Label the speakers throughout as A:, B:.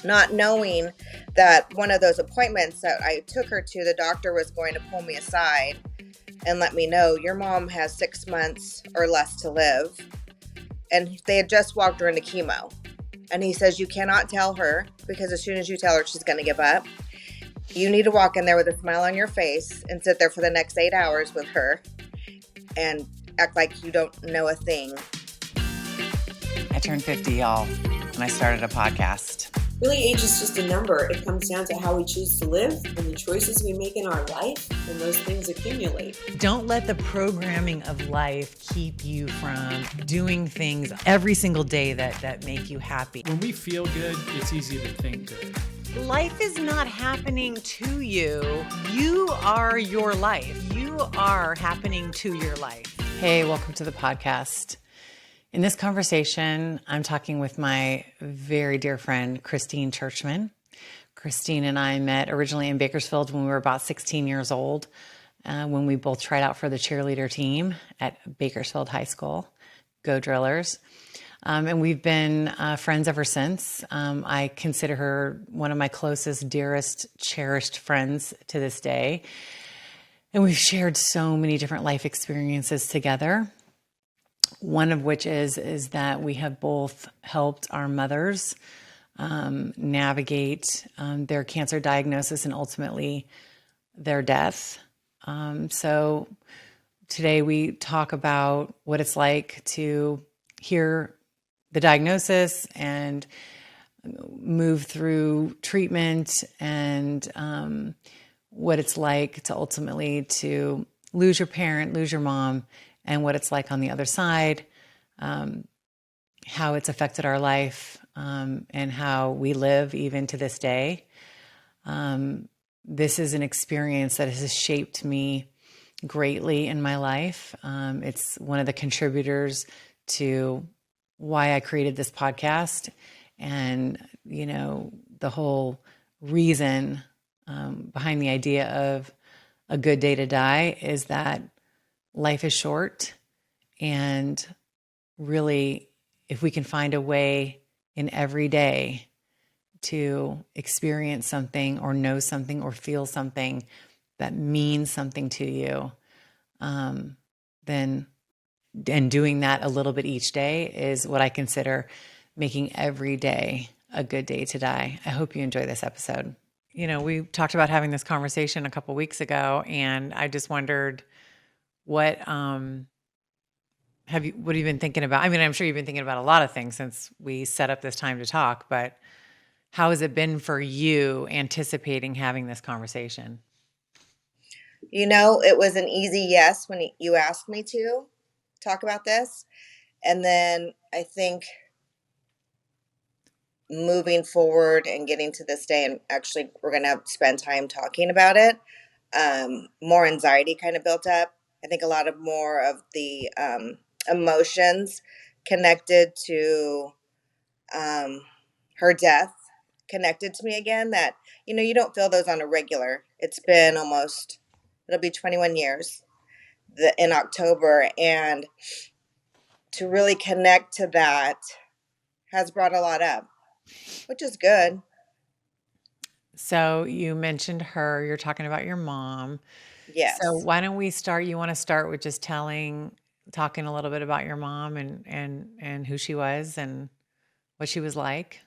A: not knowing that one of those appointments that I took her to, the doctor was going to pull me aside and let me know, your mom has 6 months or less to live. And they had just walked her into chemo. And he says, you cannot tell her, because as soon as you tell her, she's going to give up. You need to walk in there with a smile on your face and sit there for the next 8 hours with her and act like you don't know a thing.
B: I turned 50, y'all, and I started a podcast.
C: Really, age is just a number. It comes down to how we choose to live and the choices we make in our life, and those things accumulate.
D: Don't let the programming of life keep you from doing things every single day that make you happy.
E: When we feel good, it's easy to think good.
D: Life is not happening to you. You are your life. You are happening to your life.
B: Hey, welcome to the podcast. In this conversation, I'm talking with my very dear friend, Kristeen Churchman. Kristeen and I met originally in Bakersfield when we were about 16 years old, when we both tried out for the cheerleader team at Bakersfield High School. Go Drillers. And we've been friends ever since. I consider her one of my closest, dearest, cherished friends to this day. And we've shared so many different life experiences together. One of which is that we have both helped our mothers navigate their cancer diagnosis and ultimately their death. So today we talk about what it's like to hear the diagnosis and move through treatment, and what it's like to ultimately to lose your parent, lose your mom, and what it's like on the other side, how it's affected our life, and how we live even to this day. This is an experience that has shaped me greatly in my life. It's one of the contributors to why I created this podcast, and, you know, the whole reason behind the idea of a good day to die is that life is short, and really, if we can find a way in every day to experience something or know something or feel something that means something to you, then, and doing that a little bit each day is what I consider making every day a good day to die. I hope you enjoy this episode. You know, we talked about having this conversation a couple weeks ago, and I just wondered, what have you been thinking about? I mean, I'm sure you've been thinking about a lot of things since we set up this time to talk, but how has it been for you anticipating having this conversation?
A: You know, it was an easy yes when you asked me to talk about this. And then I think moving forward and getting to this day, and actually we're going to spend time talking about it, more anxiety kind of built up. I think a lot of more of the emotions connected to her death connected to me again, that, you know, you don't feel those on a regular. It's been it'll be 21 years in October. And to really connect to that has brought a lot up, which is good.
B: So you mentioned her, you're talking about your mom.
A: Yes.
B: So why don't we start? You want to start with just talking a little bit about your mom and who she was and what she was like?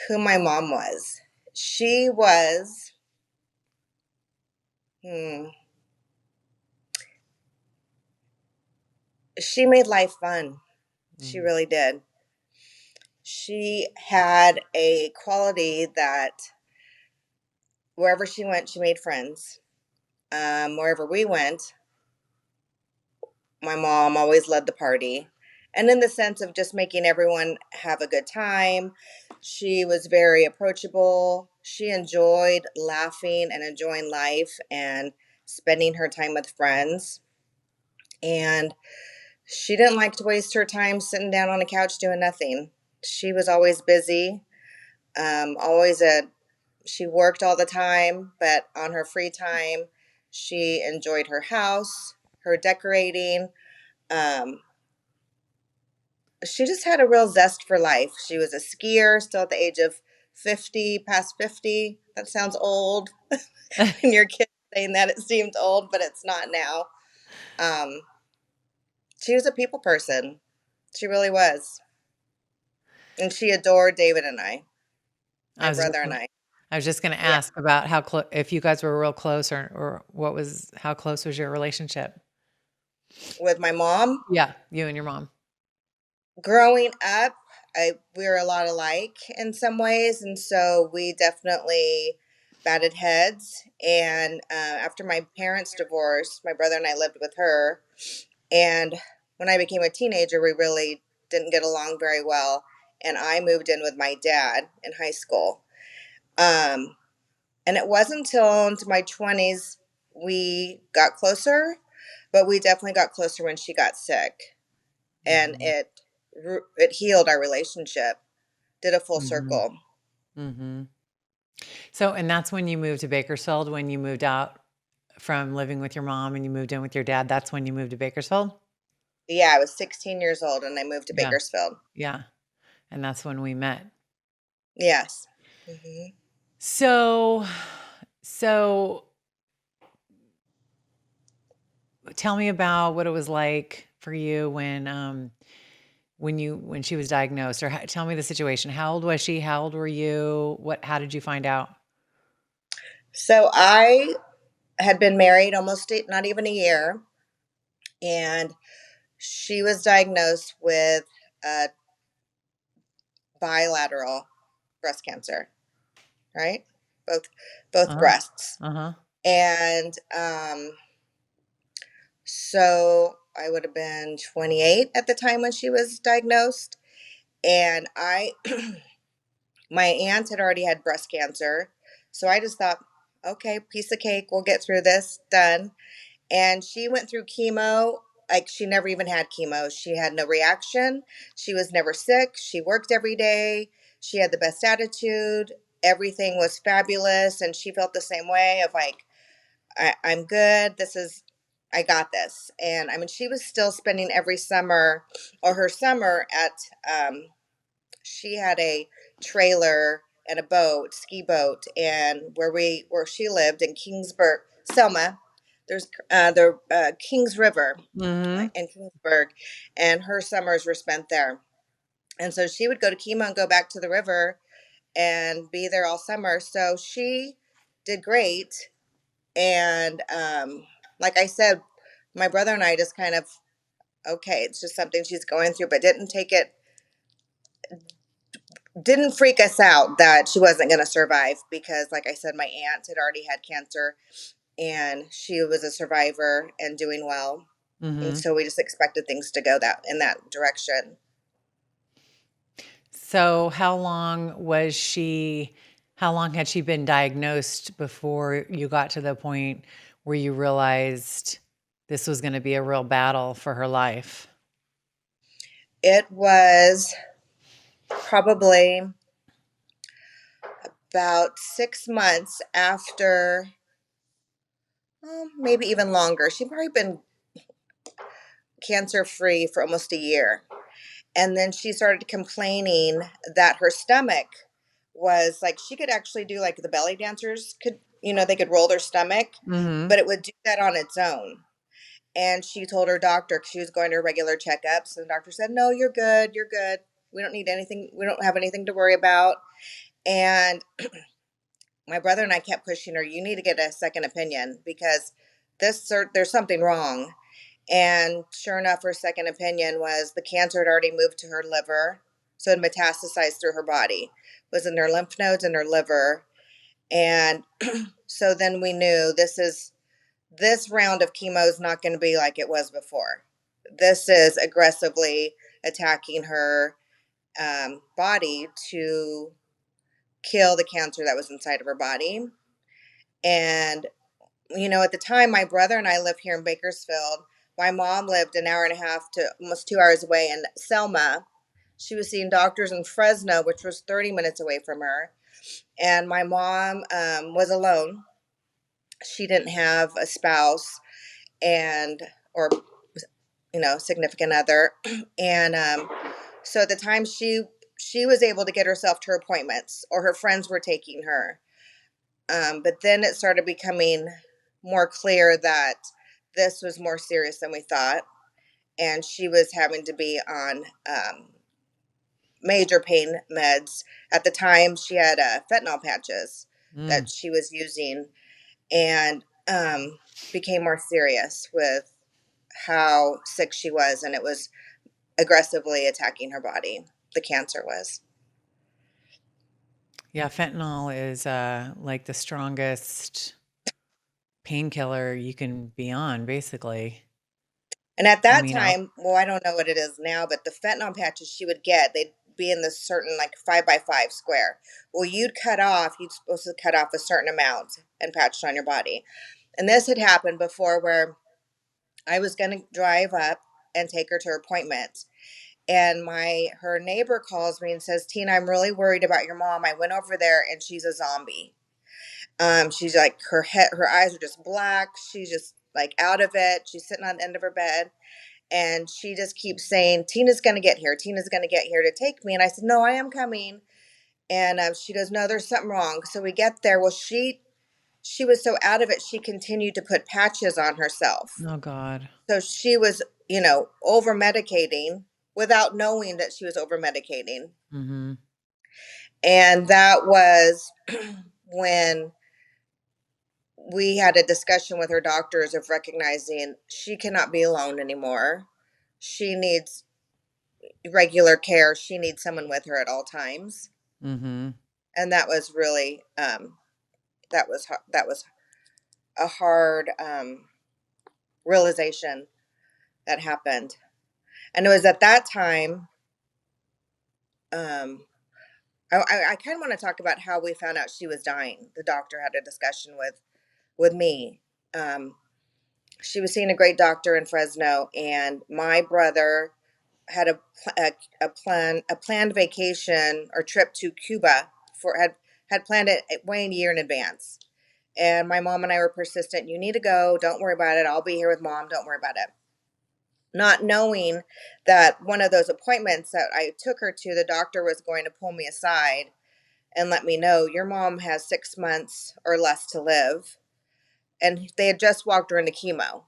A: Who my mom was. She was, she made life fun. She really did. She had a quality that wherever she went, she made friends. Wherever we went, my mom always led the party. And in the sense of just making everyone have a good time, she was very approachable. She enjoyed laughing and enjoying life and spending her time with friends. And she didn't like to waste her time sitting down on a couch doing nothing. She was always busy, she worked all the time, but on her free time, she enjoyed her house, her decorating. she just had a real zest for life. She was a skier, still at the age of 50, past 50. That sounds old. When your kid saying that, it seems old, but it's not now. Um, she was a people person. She really was. And she adored David and I,
B: I
A: my
B: was just
A: brother and
B: gonna,
A: I.
B: I was just going to
A: Yeah.
B: ask about how close, if you guys were real close, or how close was your relationship?
A: With my mom,
B: Yeah, you and your mom.
A: growing up, we were a lot alike in some ways. And so we definitely batted heads. And after my parents divorced, my brother and I lived with her. And when I became a teenager, we really didn't get along very well. And I moved in with my dad in high school. Um, and it wasn't until into my 20s we got closer, but we definitely got closer when she got sick. And
B: Mm-hmm.
A: it healed our relationship, did a full
B: Mm-hmm.
A: circle.
B: Mm-hmm. So, and that's when you moved to Bakersfield, when you moved out from living with your mom and you moved in with your dad. That's when you moved to Bakersfield?
A: Yeah, I was 16 years old and I moved to
B: Yeah.
A: Bakersfield.
B: Yeah. And that's when we met.
A: Yes. Hmm.
B: So, so tell me about what it was like for you when she was diagnosed, or tell me the situation. How old was she? How old were you? How did you find out?
A: So I had been married almost not even a year, and she was diagnosed with bilateral breast cancer, right? Both both
B: Uh-huh.
A: breasts.
B: Uh-huh.
A: And so I would have been 28 at the time when she was diagnosed. And my aunt had already had breast cancer. So I just thought, okay, piece of cake, we'll get through this, done. And she went through chemo like she never even had chemo. She had no reaction. She was never sick. She worked every day. She had the best attitude. Everything was fabulous. And she felt the same way of like, I'm good. I got this. And I mean, she was still spending every summer or her summer at, she had a trailer and a boat, ski boat, and where she lived in Kingsburg, Selma. There's the Kings River
B: Mm-hmm.
A: in Kingsburg, and her summers were spent there. And so she would go to chemo and go back to the river and be there all summer. So she did great. And like I said, my brother and I just kind of, okay, it's just something she's going through, but didn't freak us out that she wasn't going to survive because, like I said, my aunt had already had cancer and she was a survivor and doing well. And
B: Mm-hmm.
A: so we just expected things to go that in that direction.
B: So how long had she been diagnosed before you got to the point where you realized this was going to be a real battle for her life?
A: It was probably about 6 months after, well, maybe even longer. She'd probably been cancer free for almost a year. And then she started complaining that her stomach was like, she could actually do like the belly dancers could, they could roll their stomach,
B: Mm-hmm.
A: but it would do that on its own. And she told her doctor, 'cause she was going to regular checkups, and the doctor said, no, you're good. You're good. We don't need anything. We don't have anything to worry about. And my brother and I kept pushing her, you need to get a second opinion because there's something wrong. And sure enough, her second opinion was the cancer had already moved to her liver. So it metastasized through her body, it was in her lymph nodes and her liver. And so then we knew this round of chemo is not going to be like it was before. This is aggressively attacking her body to kill the cancer that was inside of her body. And at the time, my brother and I lived here in Bakersfield. My mom lived an hour and a half to almost 2 hours away in Selma. She was seeing doctors in Fresno, which was 30 minutes away from her. And my mom was alone. She didn't have a spouse or significant other. And So at the time she was able to get herself to her appointments, or her friends were taking her. But then it started becoming more clear that this was more serious than we thought, and she was having to be on major pain meds. At the time, she had fentanyl patches that she was using, and became more serious with how sick she was, and it was aggressively attacking her body. The cancer was.
B: Yeah, fentanyl is like the strongest painkiller you can be on, basically.
A: And at
B: I
A: that
B: mean, I'll,
A: time, well, I don't know what it is now, but the fentanyl patches she would get, they'd be in this certain like 5x5 square. Well, you'd supposed to cut off a certain amount and patch it on your body. And this had happened before, where I was going to drive up and take her to her appointment. And her neighbor calls me and says, "Tina, I'm really worried about your mom. I went over there and she's a zombie." She's like, her eyes are just black. She's just like out of it. She's sitting on the end of her bed. And she just keeps saying, "Tina's going to get here. Tina's going to get here to take me." And I said, "No, I am coming." And she goes, "No, there's something wrong." So we get there. Well, she was so out of it, she continued to put patches on herself.
B: oh God.
A: So she was, over medicating without knowing that she was over medicating.
B: Mm-hmm.
A: And that was when we had a discussion with her doctors of recognizing she cannot be alone anymore. She needs regular care. She needs someone with her at all times.
B: Mm-hmm.
A: And that was really, that was a hard realization that happened. And it was at that time, I kind of want to talk about how we found out she was dying. The doctor had a discussion with me. She was seeing a great doctor in Fresno, and my brother had a planned vacation or trip to Cuba had planned it way a year in advance. And my mom and I were persistent. "You need to go. Don't worry about it. I'll be here with mom. Don't worry about it." Not knowing that one of those appointments that I took her to, the doctor was going to pull me aside and let me know, "Your mom has 6 months or less to live." And they had just walked her into chemo.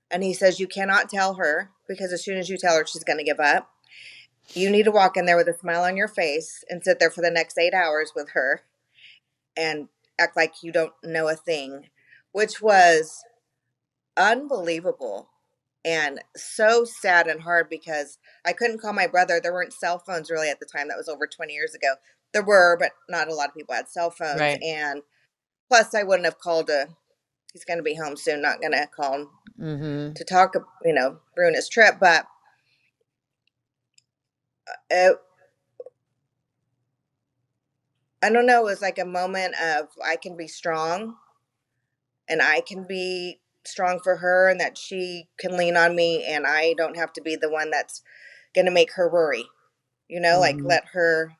A: And he says, "You cannot tell her, because as soon as you tell her, she's going to give up. You need to walk in there with a smile on your face and sit there for the next 8 hours with her and act like you don't know a thing," which was unbelievable and so sad and hard, because I couldn't call my brother. There weren't cell phones really at the time. That was over 20 years ago. There were, but not a lot of people had cell phones.
B: Right.
A: And plus, I wouldn't have called he's going to be home soon, not going to call him
B: Mm-hmm.
A: to talk, ruin his trip. But it, I don't know, it was like a moment of, I can be strong, and I can be strong for her, and that she can lean on me, and I don't have to be the one that's going to make her worry, like
B: Mm-hmm.
A: let her,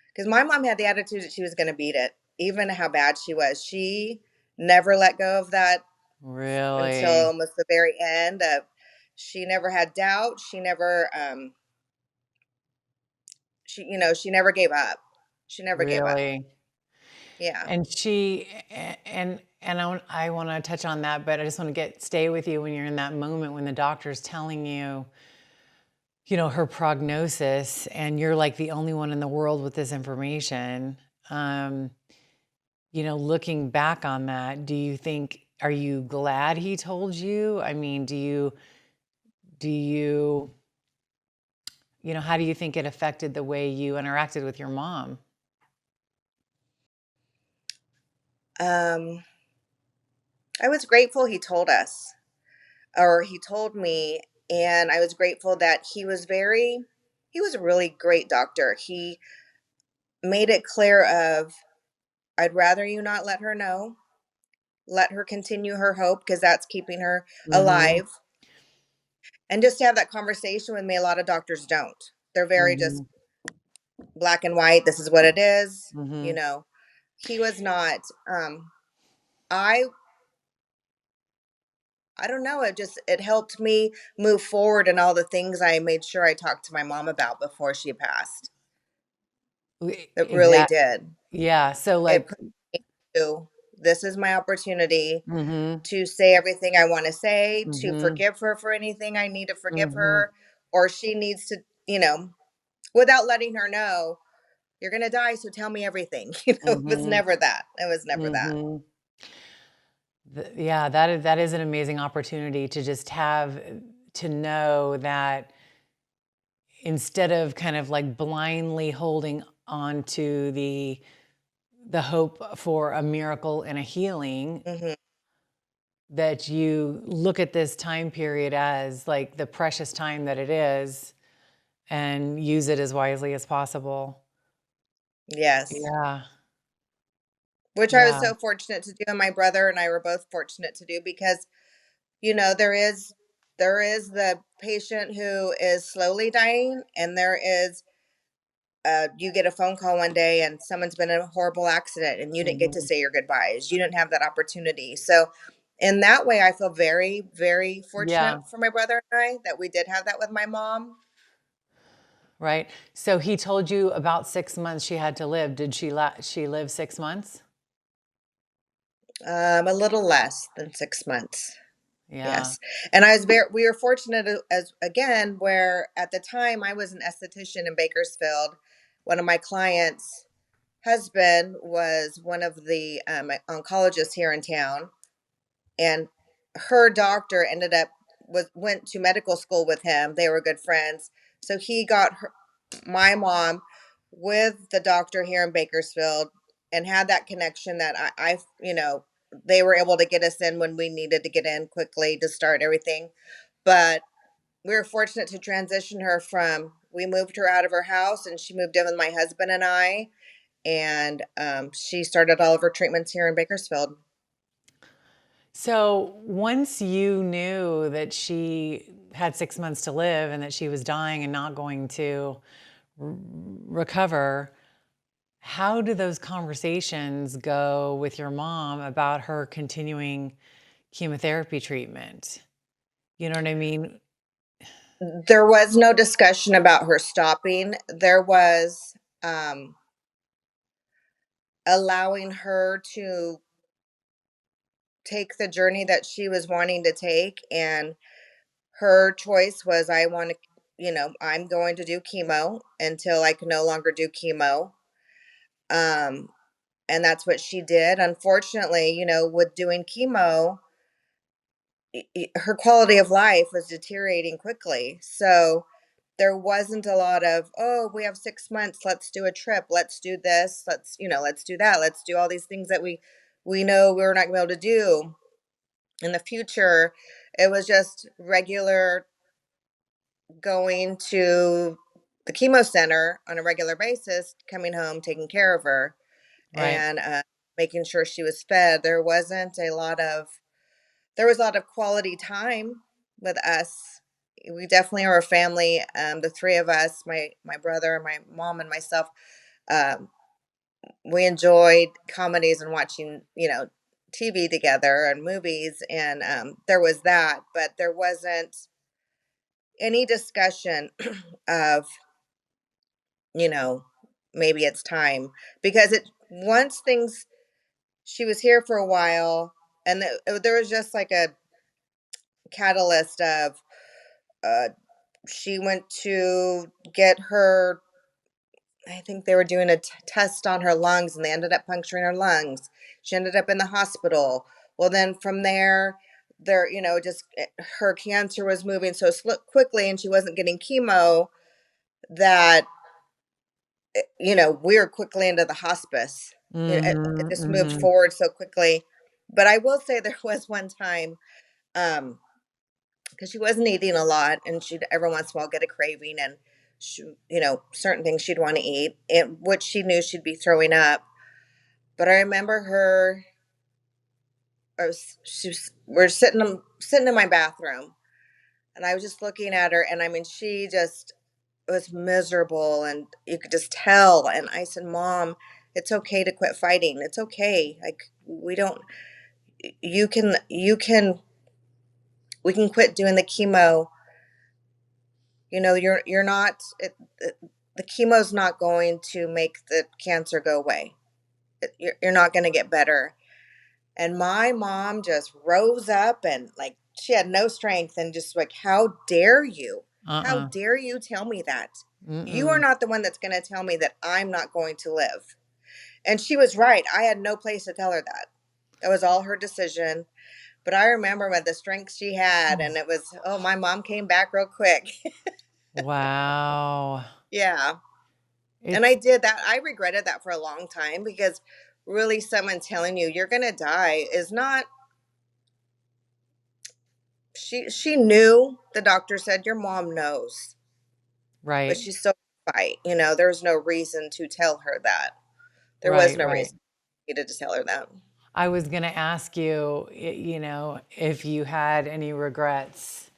A: because my mom had the attitude that she was going to beat it, even how bad she was. She never let go of that until
B: Really?
A: almost the very end of, she never had doubt. She never, she never gave up. She never gave up.
B: Really?
A: Yeah.
B: And I want to touch on that, but I just want to stay with you when you're in that moment when the doctor's telling you, her prognosis, and you're like the only one in the world with this information. Looking back on that, are you glad he told you? I mean, how do you think it affected the way you interacted with your mom?
A: I was grateful he told us, or he told me, and I was grateful that he was a really great doctor. He made it clear of, "I'd rather you not let her know. Let her continue her hope, because that's keeping her
B: Mm-hmm.
A: alive." And just to have that conversation with me, a lot of doctors don't. They're very
B: Mm-hmm.
A: just black and white. This is what it is.
B: Mm-hmm.
A: He was not. I I don't know. It helped me move forward in all the things I made sure I talked to my mom about before she passed. It really
B: Exactly.
A: did.
B: Yeah. So
A: It
B: like,
A: put me to, this is my opportunity
B: mm-hmm,
A: to say everything I want to say, to
B: mm-hmm,
A: forgive her for anything I need to forgive
B: mm-hmm,
A: her, or she needs to, without letting her know, you're going to die. So tell me everything. It was
B: mm-hmm,
A: never that. It was never that.
B: mm-hmm. Yeah, that is an amazing opportunity to just have to know that instead of kind of like blindly holding on to the hope for a miracle and a healing,
A: Hmm.
B: that you look at this time period as like the precious time that it is and use it as wisely as possible.
A: Yes.
B: Yeah.
A: Which I was
B: Yeah.
A: so fortunate to do. And my brother and I were both fortunate to do because, there is the patient who is slowly dying, and there is you get a phone call one day and someone's been in a horrible accident and you didn't get to
B: Hmm.
A: say your goodbyes. You didn't have that opportunity. So in that way, I feel very, very fortunate
B: Yeah.
A: for my brother and I that we did have that with my mom.
B: Right. So he told you about 6 months she had to live. Did she live 6 months?
A: A little less than 6 months.
B: Yeah.
A: Yes. And we were fortunate as again, where at the time I was an esthetician in Bakersfield. One of my clients' husband was one of the oncologists here in town, and her doctor went to medical school with him. They were good friends. So he got my mom with the doctor here in Bakersfield and had that connection that they were able to get us in when we needed to get in quickly to start everything. But we were fortunate to transition her we moved her out of her house and she moved in with my husband and I. And she started all of her treatments here in Bakersfield.
B: So once you knew that she had 6 months to live and that she was dying and not going to recover, how do those conversations go with your mom about her continuing chemotherapy treatment? You know what I mean?
A: There was no discussion about her stopping. There was allowing her to take the journey that she was wanting to take. And her choice was, I'm going to do chemo until I can no longer do chemo. Um, and that's what she did. Unfortunately, with doing chemo, her quality of life was deteriorating quickly. So there wasn't a lot of, oh, we have 6 months, let's do a trip, let's do this, let's do that, let's do all these things that we know we're not gonna be able to do in the future. It was just regular going to the chemo center on a regular basis, coming home, taking care of her,
B: Right.
A: and making sure she was fed. There was a lot of quality time with us. We definitely are a family. The three of us, my brother, my mom, and myself, um, we enjoyed comedies and watching, TV together and movies. And there was that, but there wasn't any discussion of, you know, maybe it's time, because once things, she was here for a while, and there was just like a catalyst of, uh, she went to get her, I think they were doing a test on her lungs and they ended up puncturing her lungs. She ended up in the hospital. Well, then from there, just her cancer was moving so quickly and she wasn't getting chemo that, we were quickly into the hospice. It
B: Mm-hmm,
A: just moved
B: mm-hmm.
A: forward so quickly. But I will say there was one time, um, because she wasn't eating a lot and she'd every once in a while get a craving, and certain things she'd want to eat, and which she knew she'd be throwing up. But I remember her, we're sitting in my bathroom, and I was just looking at her, and I mean, she just was miserable, and you could just tell. And I said, Mom, it's okay to quit fighting. It's okay. Like, we don't, you can we can quit doing the chemo. You know, you're not, the chemo's not going to make the cancer go away. You're not going to get better. And my mom just rose up and like she had no strength and just like, how dare you? How
B: Uh-uh.
A: dare you tell me that? You are
B: Mm-mm.
A: not the one that's going to tell me that I'm not going to live. And she was right. I had no place to tell her that. It was all her decision. But I remember when the strength she had, and it was, oh, my mom came back real quick.
B: Wow.
A: Yeah. And I
B: It's
A: did that. I regretted that for a long time because really someone telling you you're going to die is not, she knew, the doctor said your mom knows, but
B: right.
A: she still fight. You know, there's no reason to tell her that. There was
B: Right,
A: no
B: right.
A: reason needed to tell her that.
B: I was going to ask you, if you had any regrets,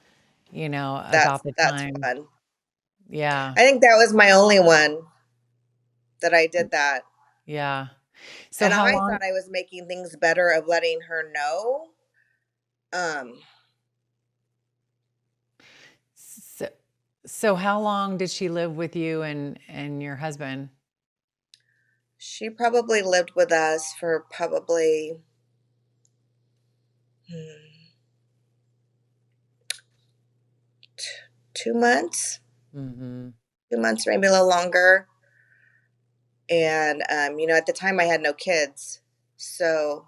B: about the
A: That's
B: time.
A: fun.
B: Yeah.
A: I think that was my only one that I did that.
B: Yeah. So
A: And
B: how
A: I
B: long
A: thought I was making things better of letting her know. Um,
B: so, so how long did she live with you and your husband?
A: she probably lived with us for probably hmm, 2 months,
B: Mhm.
A: 2 months, maybe a little longer. And you know, at the time I had no kids, so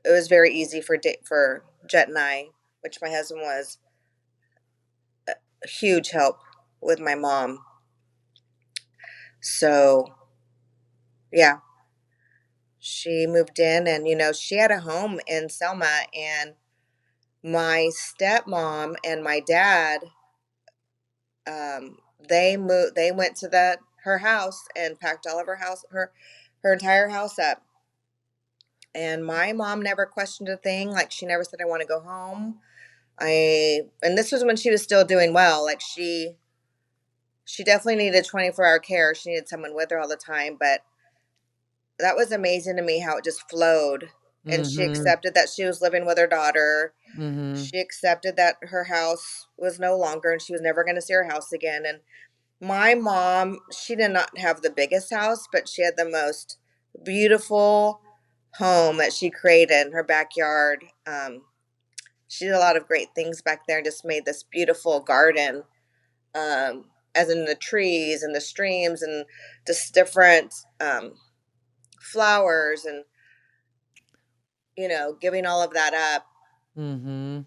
A: it was very easy for Jet and I, which my husband was a huge help with my mom. So yeah, she moved in, and you know, she had a home in Selma, and my stepmom and my dad, they went to that her house and packed all of her entire house up. And my mom never questioned a thing. Like she never said, I want to go home. And this was when she was still doing well. Like she definitely needed 24-hour care. She needed someone with her all the time. But that was amazing to me how it just flowed. And she
B: Mhm.
A: accepted that she was living with her daughter.
B: Mhm.
A: She accepted that her house was no longer and she was never going to see her house again. And my mom, she did not have the biggest house, but she had the most beautiful home that she created in her backyard. She did a lot of great things back there and just made this beautiful garden, as in the trees and the streams and just different flowers and, you know, giving all of that up.
B: Mhm.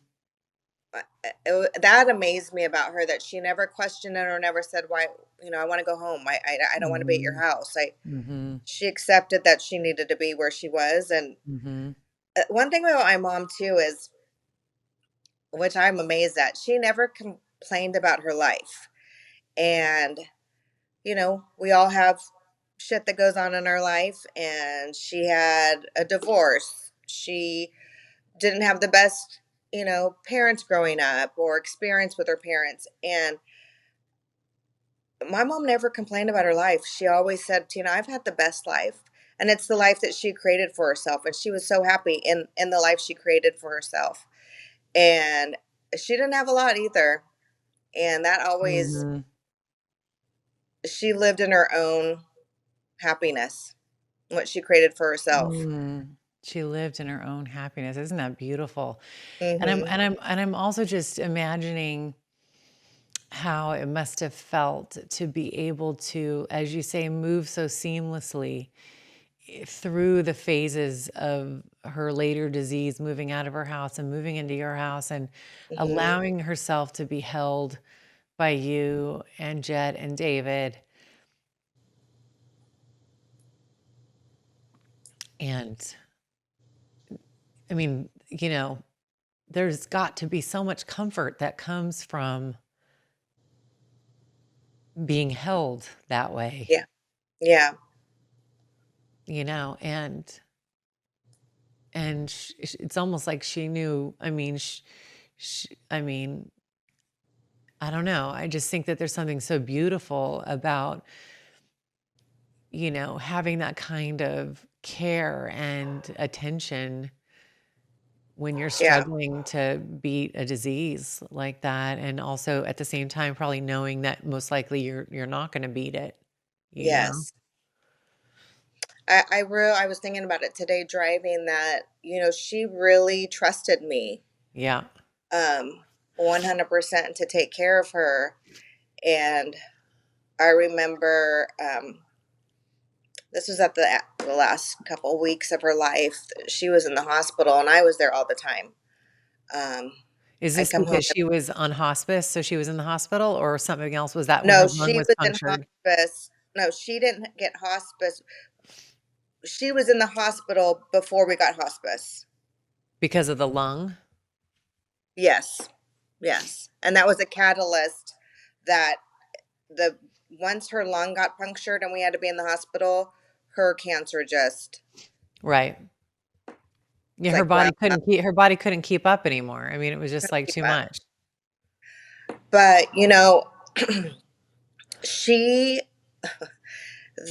A: That amazed me about her, that she never questioned it or never said, why, you know, I want to go home. I don't want to be at your
B: Mhm.
A: house.
B: Mhm.
A: She accepted that she needed to be where she was. And
B: Mhm.
A: one thing about my mom too is, which I'm amazed at, she never complained about her life. And, you know, we all have shit that goes on in our life. And she had a divorce. She didn't have the best, you know, parents growing up or experience with her parents. And my mom never complained about her life. She always said, Tina, I've had the best life. And it's the life that she created for herself. And she was so happy in the life she created for herself. And she didn't have a lot either. And that always,
B: Mhm.
A: she lived in her own happiness, what she created for herself.
B: Mm. She lived in her own happiness. Isn't that beautiful? And I'm
A: Hmm.
B: and I'm and I'm also just imagining how it must have felt to be able to, as you say, move so seamlessly through the phases of her later disease, moving out of her house and moving into your house and
A: Hmm.
B: allowing herself to be held by you and Jet and David. And I mean, there's got to be so much comfort that comes from being held that way,
A: Yeah. Yeah.
B: and it's almost like she knew. I mean, I mean, I don't know. I just think that there's something so beautiful about, having that kind of care and attention when you're
A: Yeah.
B: struggling to beat a disease like that, and also at the same time probably knowing that most likely you're not going to beat it, you know?
A: Yes. I was thinking about it today driving that, she really trusted me,
B: Yeah.
A: 100% to take care of her. And I remember, this was at the last couple weeks of her life. She was in the hospital and I was there all the time. Um,
B: Is
A: I'd
B: this
A: come home.
B: because she was on hospice, so she was in the hospital, or something else? Was that when her
A: No,
B: lung
A: she
B: was
A: was in
B: punctured?
A: hospice. No, she didn't get hospice. She was in the hospital before we got hospice.
B: Because of the lung?
A: Yes. Yes. And that was a catalyst that the once her lung got punctured and we had to be in the hospital, her cancer just,
B: Right. Yeah,
A: it's like wound up.
B: her body couldn't keep up anymore. I mean, it was just like too much.
A: But, she,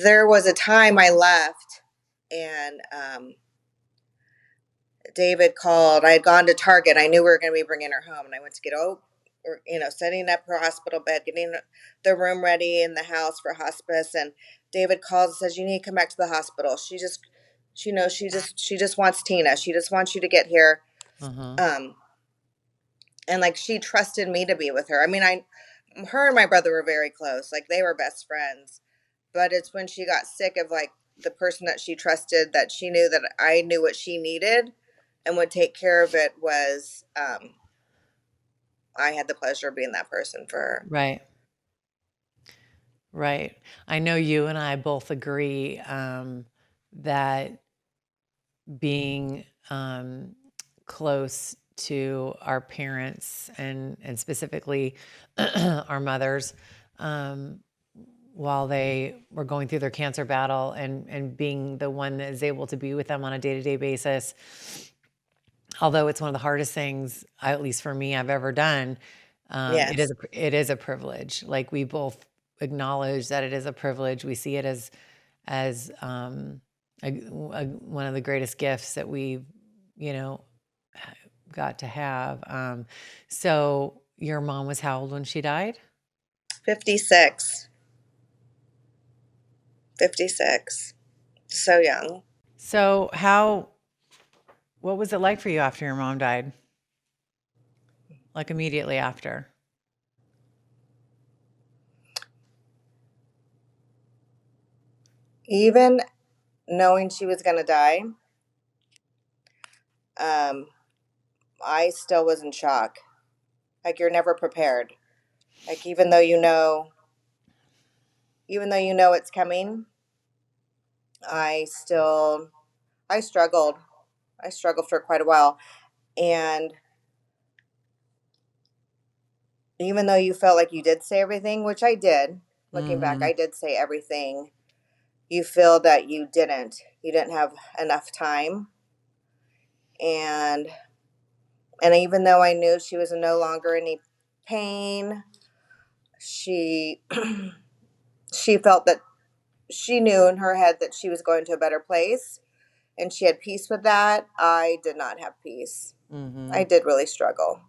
A: there was a time I left and David called. I had gone to Target. I knew we were going to be bringing her home, and I went to get setting up her hospital bed, getting the room ready in the house for hospice. And David calls and says, "You need to come back to the hospital. She just wants Tina. She just wants you to get here."
B: Uh-huh.
A: Um, and like she trusted me to be with her. I mean, her and my brother were very close. Like they were best friends. But it's when she got sick of like the person that she trusted, that she knew that I knew what she needed and would take care of it, was I had the pleasure of being that person for her.
B: Right. Right. I know you and I both agree that being close to our parents and specifically our mothers, while they were going through their cancer battle, and being the one that is able to be with them on a day-to-day basis, although it's one of the hardest things, at least for me, I've ever done.
A: Yes.
B: It is a privilege. Like, we both acknowledge that it is a privilege. We see it as one of the greatest gifts that we, you know, got to have. So your mom was how old when she died?
A: 56. 56. So young.
B: So what was it like for you after your mom died? Like immediately after?
A: Even knowing she was going to die, I still was in shock. Like you're never prepared. Like even though it's coming, I still I struggled. I struggled for quite a while. And even though you felt like you did say everything, which I did, looking back,
B: Mhm.
A: I did say everything, you feel that you didn't. You didn't have enough time. And even though I knew she was no longer in any pain, she she felt that she knew in her head that she was going to a better place and she had peace with that. I did not have peace. I
B: Mhm.
A: did really struggle.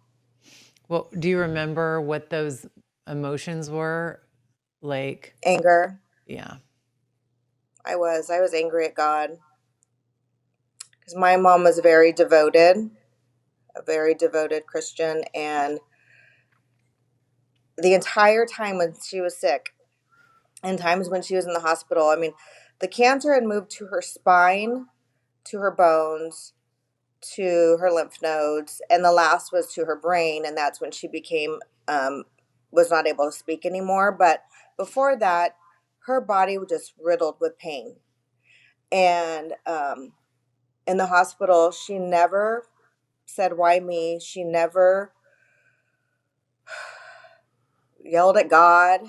B: Well, do you remember what those emotions were? Like,
A: Anger.
B: yeah.
A: I was angry at God because my mom was a very devoted Christian, and the entire time when she was sick and times when she was in the hospital, I mean, the cancer had moved to her spine, to her bones, to her lymph nodes, and the last was to her brain, and that's when she became was not able to speak anymore. But before that, her body was just riddled with pain. And in the hospital, she never said, "Why me?" She never yelled at God.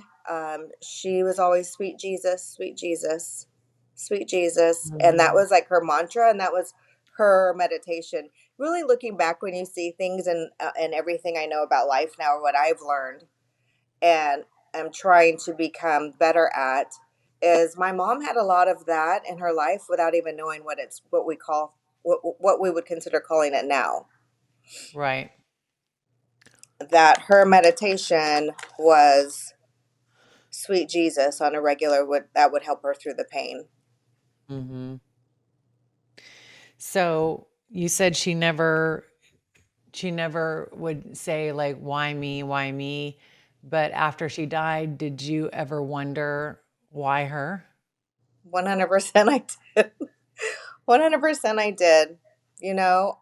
A: She was always, "Sweet Jesus, sweet Jesus, sweet Jesus." And that
B: Mhm.
A: was like her mantra, and that was her meditation. Really looking back when you see things and everything I know about life now, what I've learned and am trying to become better at, is my mom had a lot of that in her life without even knowing what we would consider calling it now.
B: Right.
A: that her meditation was sweet Jesus on a regular that would help her through the pain.
B: Mm-hmm. So you said she never would say like, why me, why me? But after she died, did you ever wonder why her?
A: 100% I did. 100% I did. You know,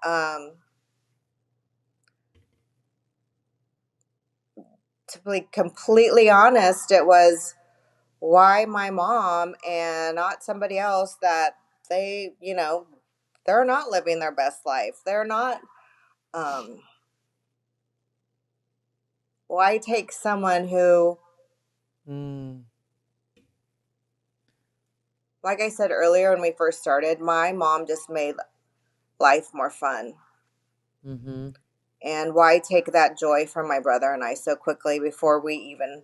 A: to be completely honest, it was why my mom and not somebody else that they, they're not living their best life. They're not, um, why take someone who,
B: Mm,
A: like I said earlier when we first started, my mom just made life more fun.
B: mm-hmm.
A: And why take that joy from my brother and I so quickly before we even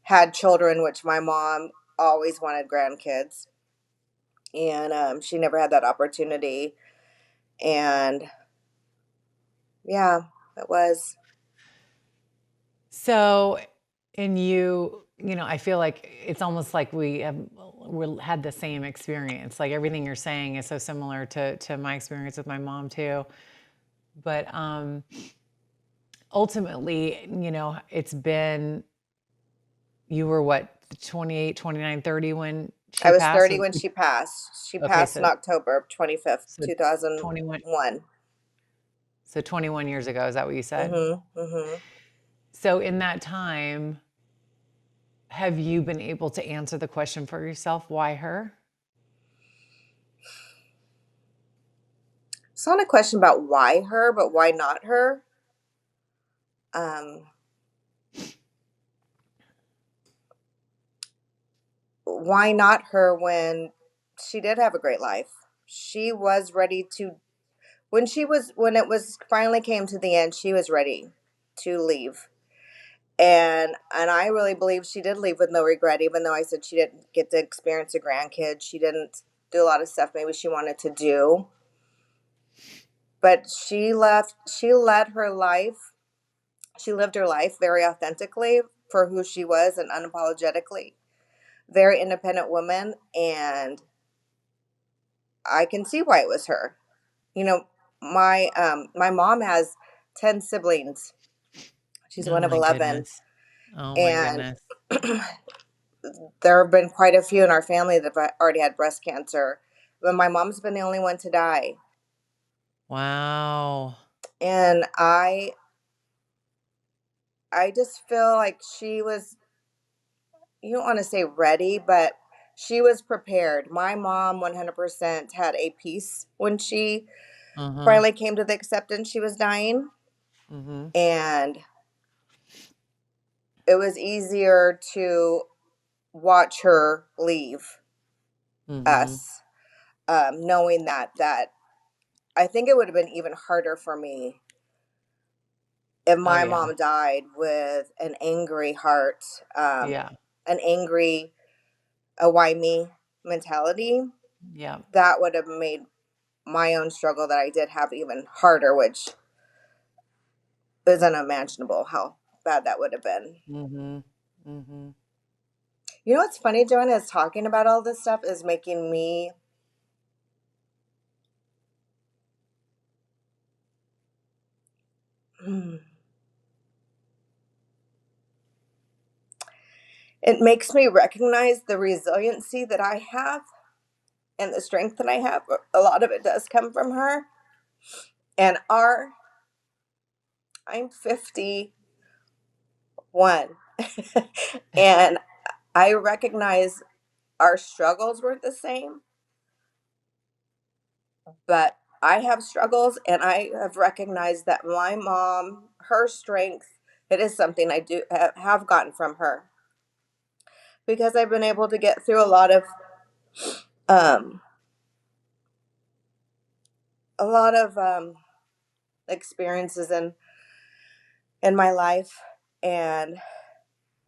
A: had children, which my mom always wanted grandkids. And she never had that opportunity. And yeah, it was.
B: So, and I feel like it's almost like we had the same experience. Like everything you're saying is so similar to my experience with my mom too. But ultimately, it's been, you were what, 28, 29, 30 when
A: I
B: she
A: was
B: passed?
A: 30 when she passed. She
B: Okay,
A: passed in October 25th,
B: so 21,
A: 2001.
B: so 21 years ago, is that what you said?
A: Mm-hmm. Mm-hmm.
B: So in that time, have you been able to answer the question for yourself, why her?
A: It's not a question about why her, but why not her. Um, why not her when she did have a great life? She was ready to when it was finally came to the end, she was ready to leave. And I really believe she did leave with no regret, even though I said she didn't get to experience a grandkid. She didn't do a lot of stuff maybe she wanted to do. But she led her life. She lived her life very authentically for who she was and unapologetically. Very independent woman, and I can see why it was her. You know, my mom has 10 siblings. She's
B: Oh
A: one of
B: my
A: 11,
B: goodness. Oh my
A: and
B: goodness.
A: there have been quite a few in our family that have already had breast cancer, but my mom's been the only one to die.
B: Wow.
A: And I just feel like she was, you don't want to say ready, but she was prepared. My mom 100% had a peace when she
B: Uh-huh.
A: finally came to the acceptance she was dying,
B: Mm-hmm.
A: and it was easier to watch her leave
B: Mm-hmm.
A: us, knowing that I think it would have been even harder for me if
B: Oh
A: my
B: yeah.
A: mom died with an angry heart,
B: Yeah.
A: an angry, a why me mentality.
B: Yeah.
A: That would have made my own struggle that I did have even harder, which is unimaginable how bad that would have been.
B: Mm-hmm. Mm-hmm.
A: You know what's funny, Joanna, is talking about all this stuff is making me it makes me recognize the resiliency that I have and the strength that I have. A lot of it does come from her. And I'm 51. And I recognize our struggles were the same, but I have struggles and I have recognized that my mom, her strength, it is something I do have gotten from her because I've been able to get through um a lot of experiences in my life, and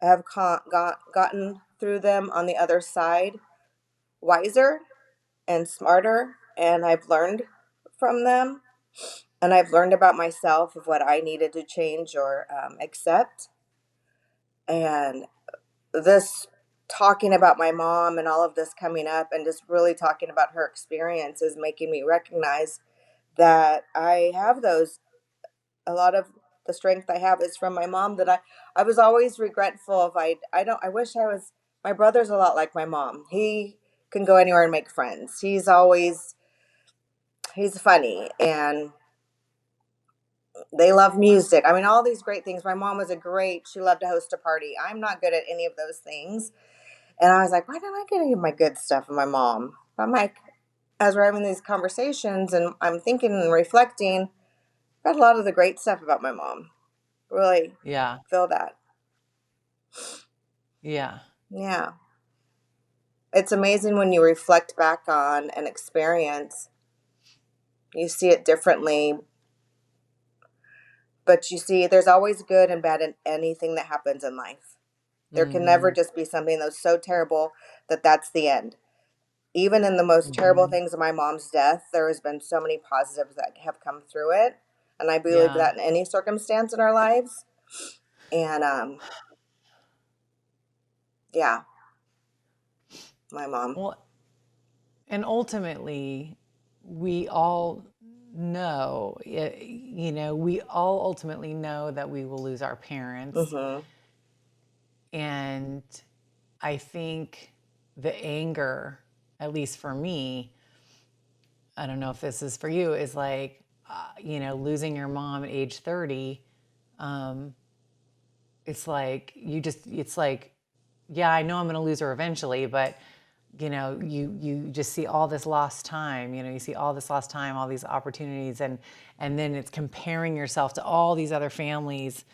A: have gotten through them on the other side wiser and smarter, and I've learned from them. And I've learned about myself of what I needed to change or accept. And this talking about my mom and all of this coming up and just really talking about her experience is making me recognize that I have those. A lot of the strength I have is from my mom, that I was always regretful of. I wish I was. My brother's a lot like my mom. He can go anywhere and make friends. He's funny, and they love music. I mean, all these great things. My mom she loved to host a party. I'm not good at any of those things. And I was like, why don't I get any of my good stuff from my mom? But I'm like, as we're having these conversations and I'm thinking and reflecting, I got a lot of the great stuff about my mom. Really
B: Yeah.
A: feel that.
B: Yeah.
A: Yeah. It's amazing when you reflect back on an experience, you see it differently. But you see, there's always good and bad in anything that happens in life. There can never just be something that's so terrible that that's the end. Even in the most terrible things of my mom's death, there has been so many positives that have come through it. And I believe
B: Yeah.
A: that in any circumstance in our lives. And yeah, my mom.
B: Well, and ultimately, we all know, we all ultimately know that we will lose our parents.
A: Mm-hmm.
B: And I think the anger, at least for me, I don't know if this is for you, is like, losing your mom at age 30. It's like, yeah, I know I'm going to lose her eventually, but you just see all this lost time, you see all this lost time, all these opportunities. And then it's comparing yourself to all these other families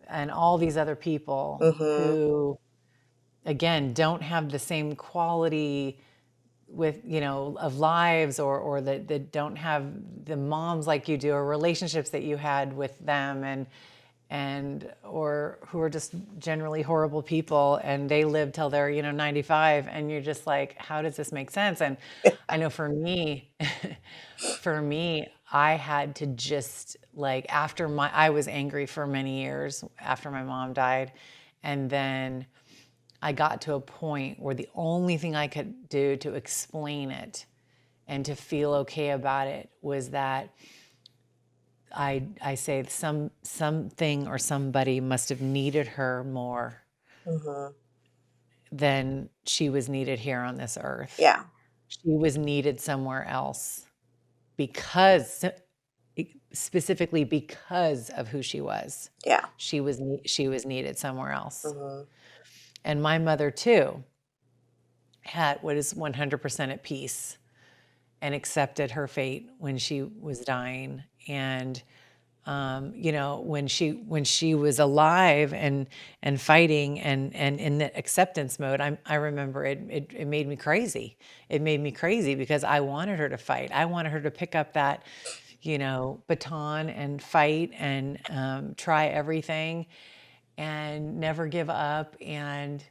B: and all these other people
A: Mm-hmm.
B: who, again, don't have the same quality with, of lives, or that don't have the moms like you do, or relationships that you had with them, or who are just generally horrible people, and they live till they're 95, and you're just like, how does this make sense? And I know for me I had to just, like, I was angry for many years after my mom died, and then I got to a point where the only thing I could do to explain it and to feel okay about it was that I say something or somebody must have needed her more
A: Mm-hmm.
B: than she was needed here on this earth.
A: Yeah.
B: She was needed somewhere else specifically because of who she was.
A: Yeah.
B: She was needed somewhere else.
A: Mm-hmm.
B: And my mother too was 100% at peace and accepted her fate when she was dying. And when she was alive and fighting and in the acceptance mode, I remember it made me crazy. It made me crazy because I wanted her to fight. I wanted her to pick up that baton and fight and try everything and never give up. And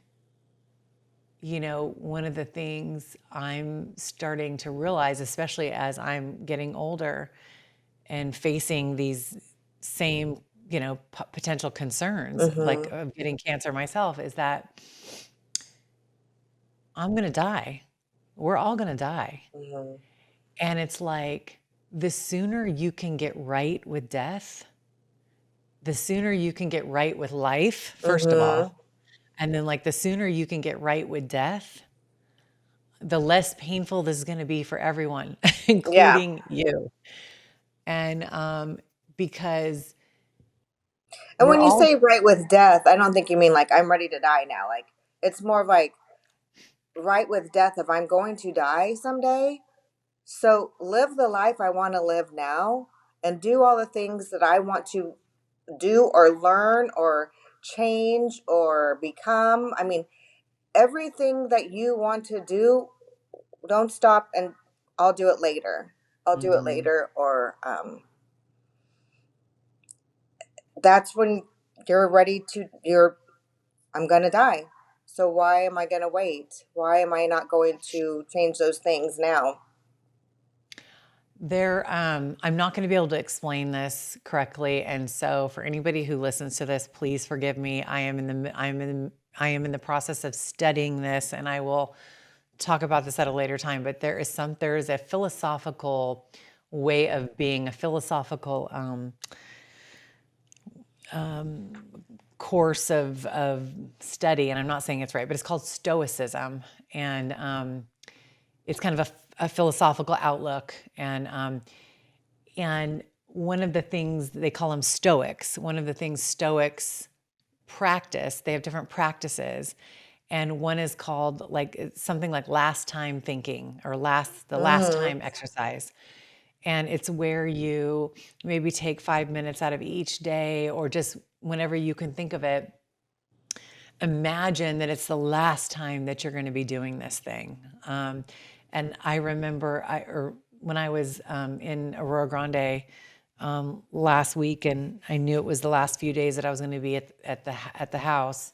B: one of the things I'm starting to realize, especially as I'm getting older and facing these same, potential concerns,
A: Mm-hmm.
B: like of getting cancer myself, is that I'm going to die. We're all going to die.
A: Mm-hmm.
B: And it's like, the sooner you can get right with death, the sooner you can get right with life, first of
A: Mm-hmm.
B: all. And then, like, the sooner you can get right with death, the less painful this is going to be for everyone,
A: Yeah.
B: including you. And because
A: And
B: we're
A: when you
B: all,
A: say right with death, I don't think you mean like I'm ready to die now. Like it's more of like right with death if I'm going to die someday. So live the life I want to live now and do all the things that I want to do or learn or change or become. I mean, everything that you want to do, don't stop and I'll do it later. I'll do it
B: Mhm.
A: later, or that's when you're ready to, I'm going to die. So why am I going to wait? Why am I not going to change those things now?
B: I'm not going to be able to explain this correctly, and so for anybody who listens to this, please forgive me. I am in the process of studying this, and I will talk about this at a later time. But there is a philosophical way of being, a philosophical course of study, and I'm not saying it's right, but it's called Stoicism, and it's kind of a philosophical outlook, and one of the things they call them Stoics. One of the things Stoics practice, they have different practices, and one is called like something like last time thinking or the last time exercise. And it's where you maybe take 5 minutes out of each day, or just whenever you can think of it, imagine that it's the last time that you're going to be doing this thing. And I remember when I was in Aurora Grande last week, and I knew it was the last few days that I was going to be at the house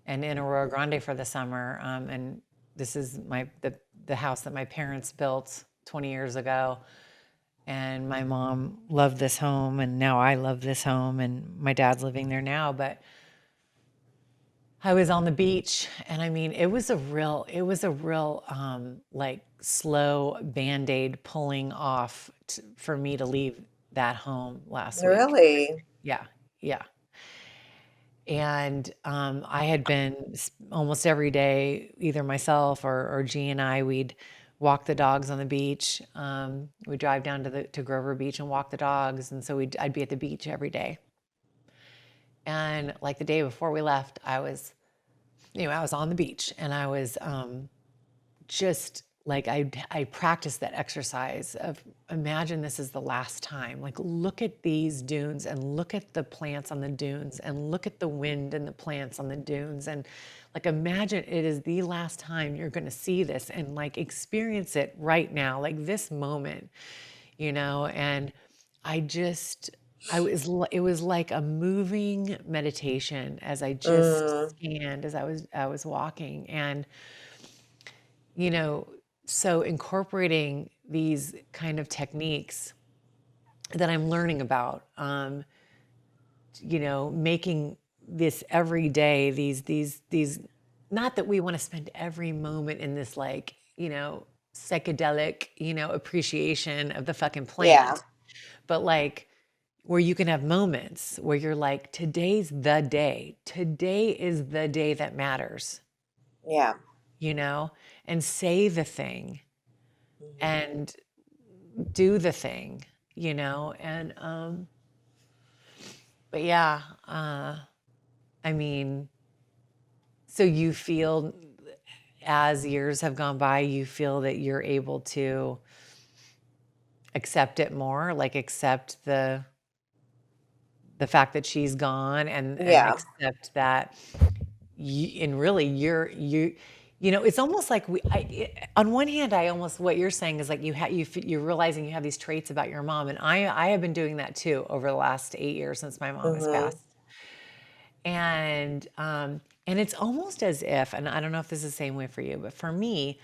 B: and in Aurora Grande for the summer. And this is the house that my parents built 20 years ago. And my mom loved this home, and now I love this home, and my dad's living there now. But I was on the beach, and I mean, it was a real like slow Band-Aid pulling off for me to leave that home last week.
A: Really?
B: Yeah, yeah. And I had been almost every day, either myself or G and I, we'd walk the dogs on the beach. We'd drive down to Grover Beach and walk the dogs. And so I'd be at the beach every day. And like the day before we left, I was on the beach, and I was just like, I practiced that exercise of imagine this is the last time. Like, look at these dunes, and look at the plants on the dunes, and look at the wind and the plants on the dunes. And like, imagine it is the last time you're going to see this, and like experience it right now, like this moment, and it was like a moving meditation as I just scanned as I was walking. And, so incorporating these kind of techniques that I'm learning about, making this every day, these, not that we want to spend every moment in this, like, psychedelic, appreciation of the fucking plant, but like, where you can have moments where you're like, today's the day. Today is the day that matters.
A: Yeah.
B: And say the thing and do the thing, and, but yeah, I mean, so you feel as years have gone by, you feel that you're able to accept it more, like accept the fact that she's gone, and accept that it's almost like on one hand, what you're saying is like you're realizing you have these traits about your mom, and I have been doing that too over the last 8 years since my mom has passed. And it's almost as if, and I don't know if this is the same way for you, but for me,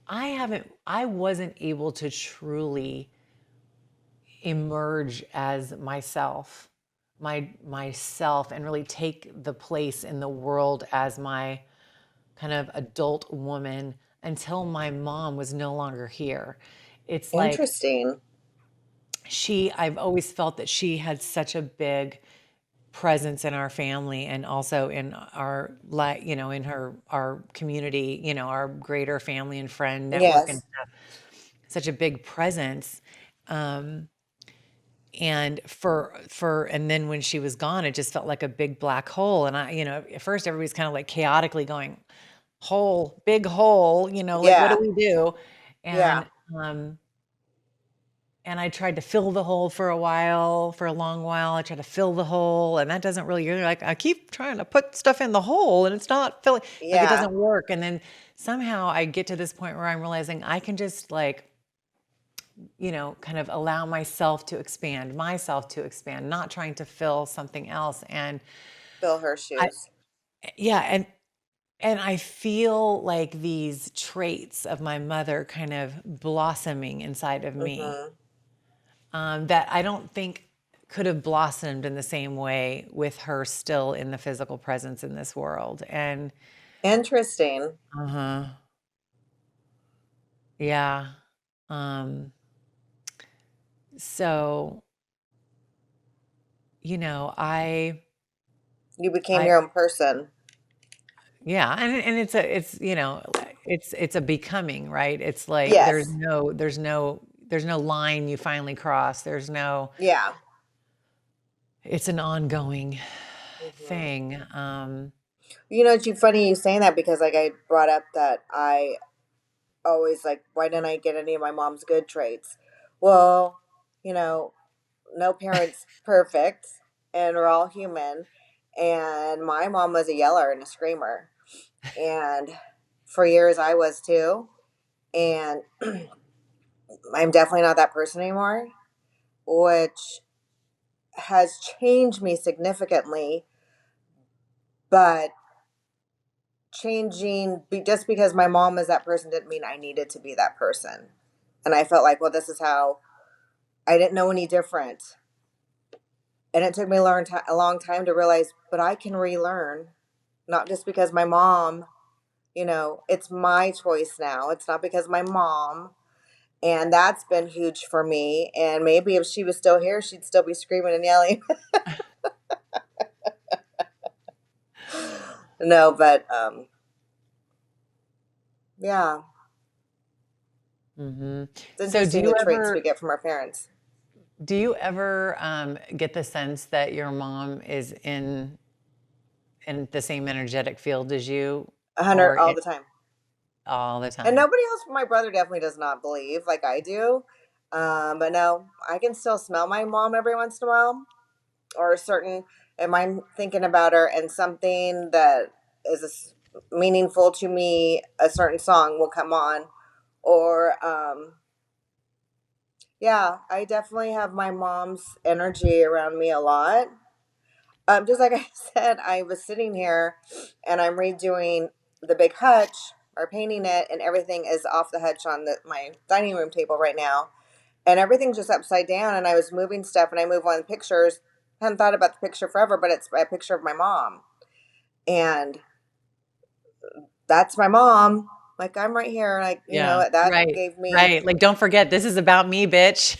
B: I wasn't able to truly emerge as myself, and really take the place in the world as my kind of adult woman until my mom was no longer here. It's like,
A: interesting.
B: I've always felt that she had such a big presence in our family, and also in our, in our community, our greater family and friend network, and stuff. Such a big presence. And and then when she was gone, it just felt like a big black hole. And at first everybody's kind of like chaotically going, big hole, like, what do we do? And, and I tried to fill the hole for a long while. I tried to fill the hole, and that doesn't really, you're like, I keep trying to put stuff in the hole and it's not filling, like it doesn't work. And then somehow I get to this point where I'm realizing I can just like, kind of allow myself to expand, not trying to fill something else and
A: fill her shoes.
B: And I feel like these traits of my mother kind of blossoming inside of me. that I don't think could have blossomed in the same way with her still in the physical presence in this world. And
A: Interesting.
B: uh-huh. Yeah. Um, so, I
A: You became
B: I
A: your own person.
B: yeah, and it's a becoming, right? It's like
A: Yes.
B: there's no line you finally cross.
A: Yeah.
B: It's an ongoing
A: Hmm.
B: thing.
A: It's funny you saying that because like I brought up that I always like, why didn't I get any of my mom's good traits? Well, you know, no parent's perfect and we're all human. And my mom was a yeller and a screamer. And for years I was too. And I'm definitely not that person anymore, which has changed me significantly. But just because my mom is that person didn't mean I needed to be that person. And I felt like, well, this is how I didn't know any different. And it took me a long time to realize, but I can relearn, not just because my mom, it's my choice now. It's not because my mom. And that's been huge for me. And maybe if she was still here, she'd still be screaming and yelling. No, but yeah,
B: Mhm.
A: it's
B: So
A: interesting the traits we get from our parents.
B: do you ever get the sense that your mom is in the same energetic field as you,
A: 100
B: or
A: all the time.
B: all the
A: And
B: time?
A: nobody else, my brother definitely does not believe like I do. But no, I can still smell my mom every once in a while, or a certain, am I thinking about her and something that is meaningful to me, a certain song will come on. Or, yeah, I definitely have my mom's energy around me a lot. Just like I said, I was sitting here and I'm redoing the big hutch or painting it, and everything is off the hutch on my dining room table right now. And everything's just upside down. And I was moving stuff and I moved one of the pictures. Hadn't thought about the picture forever, but it's a picture of my mom. And that's my mom. Like, I'm right here. Like,
B: Yeah,
A: that
B: right,
A: gave me,
B: right. Like, don't forget, this is about me, bitch.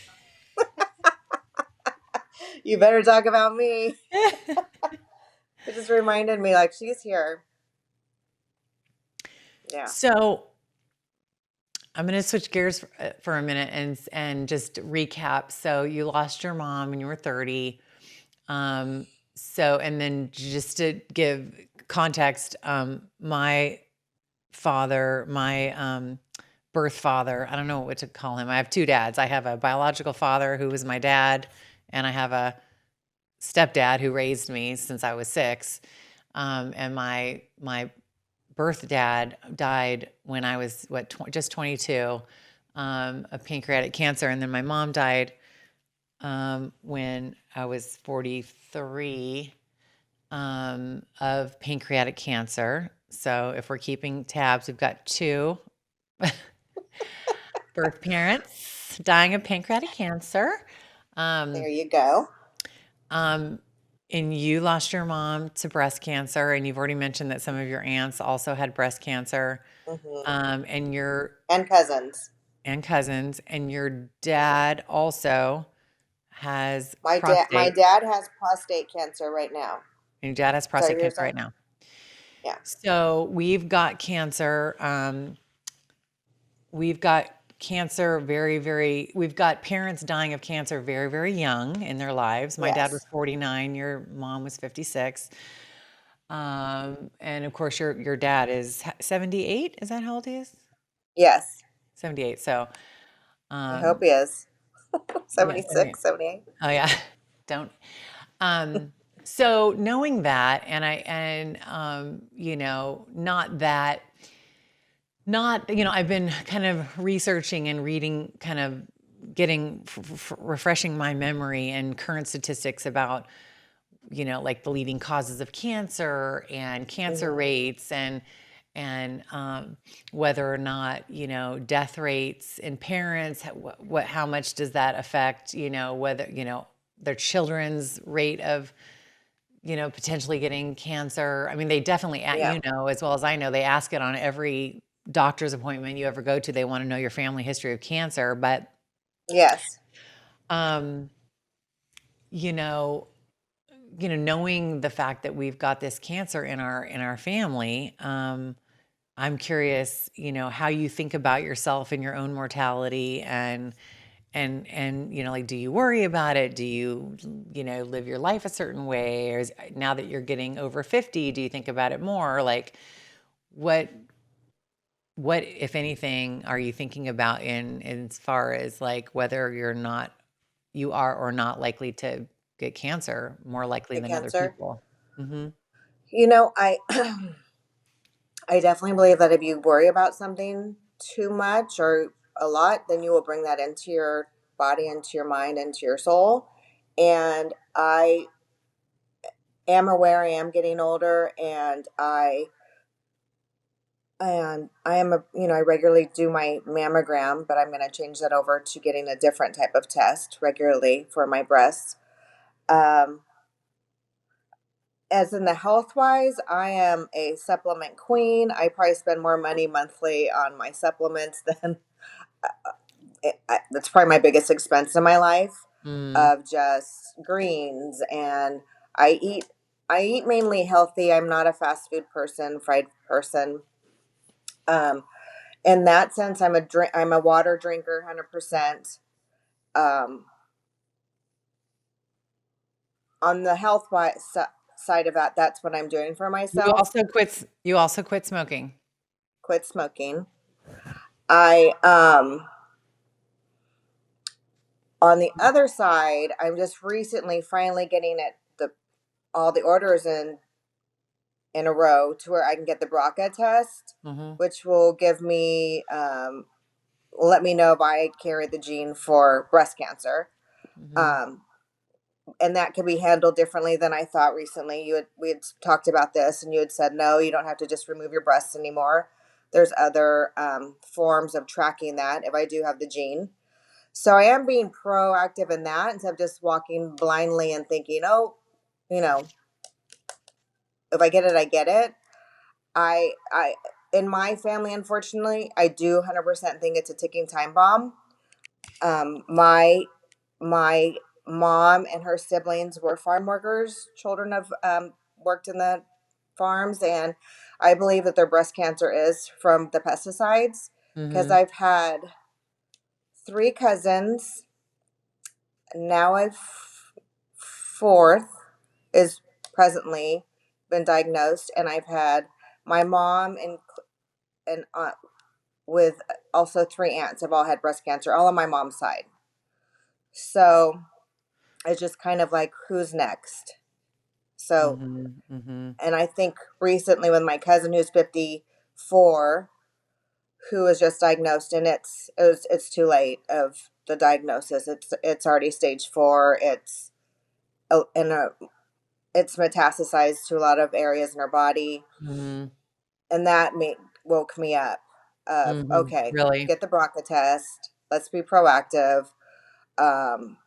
A: you better talk about me. It just reminded me, like, she's here. Yeah.
B: So I'm going to switch gears for a minute and just recap. So you lost your mom when you were 30. And then just to give context, my father, my birth father, I don't know what to call him. I have two dads. I have a biological father who was my dad, and I have a stepdad who raised me since I was 6. And my birth dad died when I was just 22, of pancreatic cancer, and then my mom died when I was 43, of pancreatic cancer. So if we're keeping tabs, we've got 2 birth parents dying of pancreatic cancer.
A: There you go.
B: And you lost your mom to breast cancer, and you've already mentioned that some of your aunts also had breast cancer,
A: Hmm.
B: and
A: And cousins.
B: cousins, and your dad also has
A: My
B: prostate,
A: dad has prostate cancer right now.
B: and your dad has
A: Sorry,
B: prostate
A: you were
B: cancer
A: saying?
B: right now.
A: Yeah.
B: So we've got cancer. We've got cancer we've got parents dying of cancer very, very young in their lives. My dad was
A: Yes.
B: 49, your mom was 56. And of course your dad is 78. Is that how old he is?
A: Yes.
B: 78. So,
A: I hope
B: um,
A: he is.
B: yeah, 78.
A: 76, 78.
B: Oh yeah. Don't. Um, so knowing that, I've been kind of researching and reading, kind of getting, refreshing my memory and current statistics about, like the leading causes of cancer and cancer
A: Hmm.
B: rates. and whether or not, death rates in parents, how much does that affect, whether, their children's rate of, potentially getting cancer. I mean, they definitely,
A: Yeah.
B: as well as I know, they ask it on every doctor's appointment you ever go to. They want to know your family history of cancer, but,
A: Yes.
B: um, you know, knowing the fact that we've got this cancer in our family, I'm curious, how you think about yourself and your own mortality, and like, do you worry about it? Do you, live your life a certain way? Or now that you're getting over 50, do you think about it more? Like, what, if anything, are you thinking about in as far as like whether you are or not likely to get cancer, more likely
A: The
B: than other
A: cancer.
B: people? Mm-hmm.
A: I I definitely believe that if you worry about something too much or a lot, then you will bring that into your body, into your mind, into your soul. And I am aware I am getting older, and I am I regularly do my mammogram, but I'm going to change that over to getting a different type of test regularly for my breasts. Um, as in the health wise, I am a supplement queen. I probably spend more money monthly on my supplements than that's probably my biggest expense in my life,
B: Mm,
A: of just greens. And I eat I eat mainly healthy. I'm not a fast food person, fried person. Um, in that sense, I'm a water drinker, 100%. Um, on the side of that, that's what I'm doing for
B: you
A: myself.
B: also quit smoking.
A: Quit smoking. I On the other side, I'm just recently finally getting all the orders in a row to where I can get the BRCA test,
B: Mm-hmm.
A: which will give me let me know if I carry the gene for breast cancer.
B: Mm-hmm.
A: Um, and that can be handled differently than I thought recently. We had talked about this, and you had said no, you don't have to just remove your breasts anymore. There's other forms of tracking that if I do have the gene. So I am being proactive in that instead of just walking blindly and thinking, oh, you know, if I get it, I get it. I in my family, unfortunately, I do 100% think it's a ticking time bomb. My mom and her siblings were farm workers, children of worked in the farms, and I believe that their breast cancer is from the pesticides, because
B: Mm-hmm.
A: I've had three cousins. Now I've fourth is presently been diagnosed, and I've had my mom and aunt with also three aunts have all had breast cancer, all on my mom's side. So it's just kind of like, who's next? So,
B: Mm-hmm. Mm-hmm.
A: and I think recently with my cousin who's 54, who was just diagnosed, and it's too late of the diagnosis. It's already stage 4. And it's metastasized to a lot of areas in her body,
B: Mm-hmm.
A: and that woke me up. Of
B: Mm-hmm.
A: okay,
B: Really?
A: get the BRCA test. Let's be proactive. Um,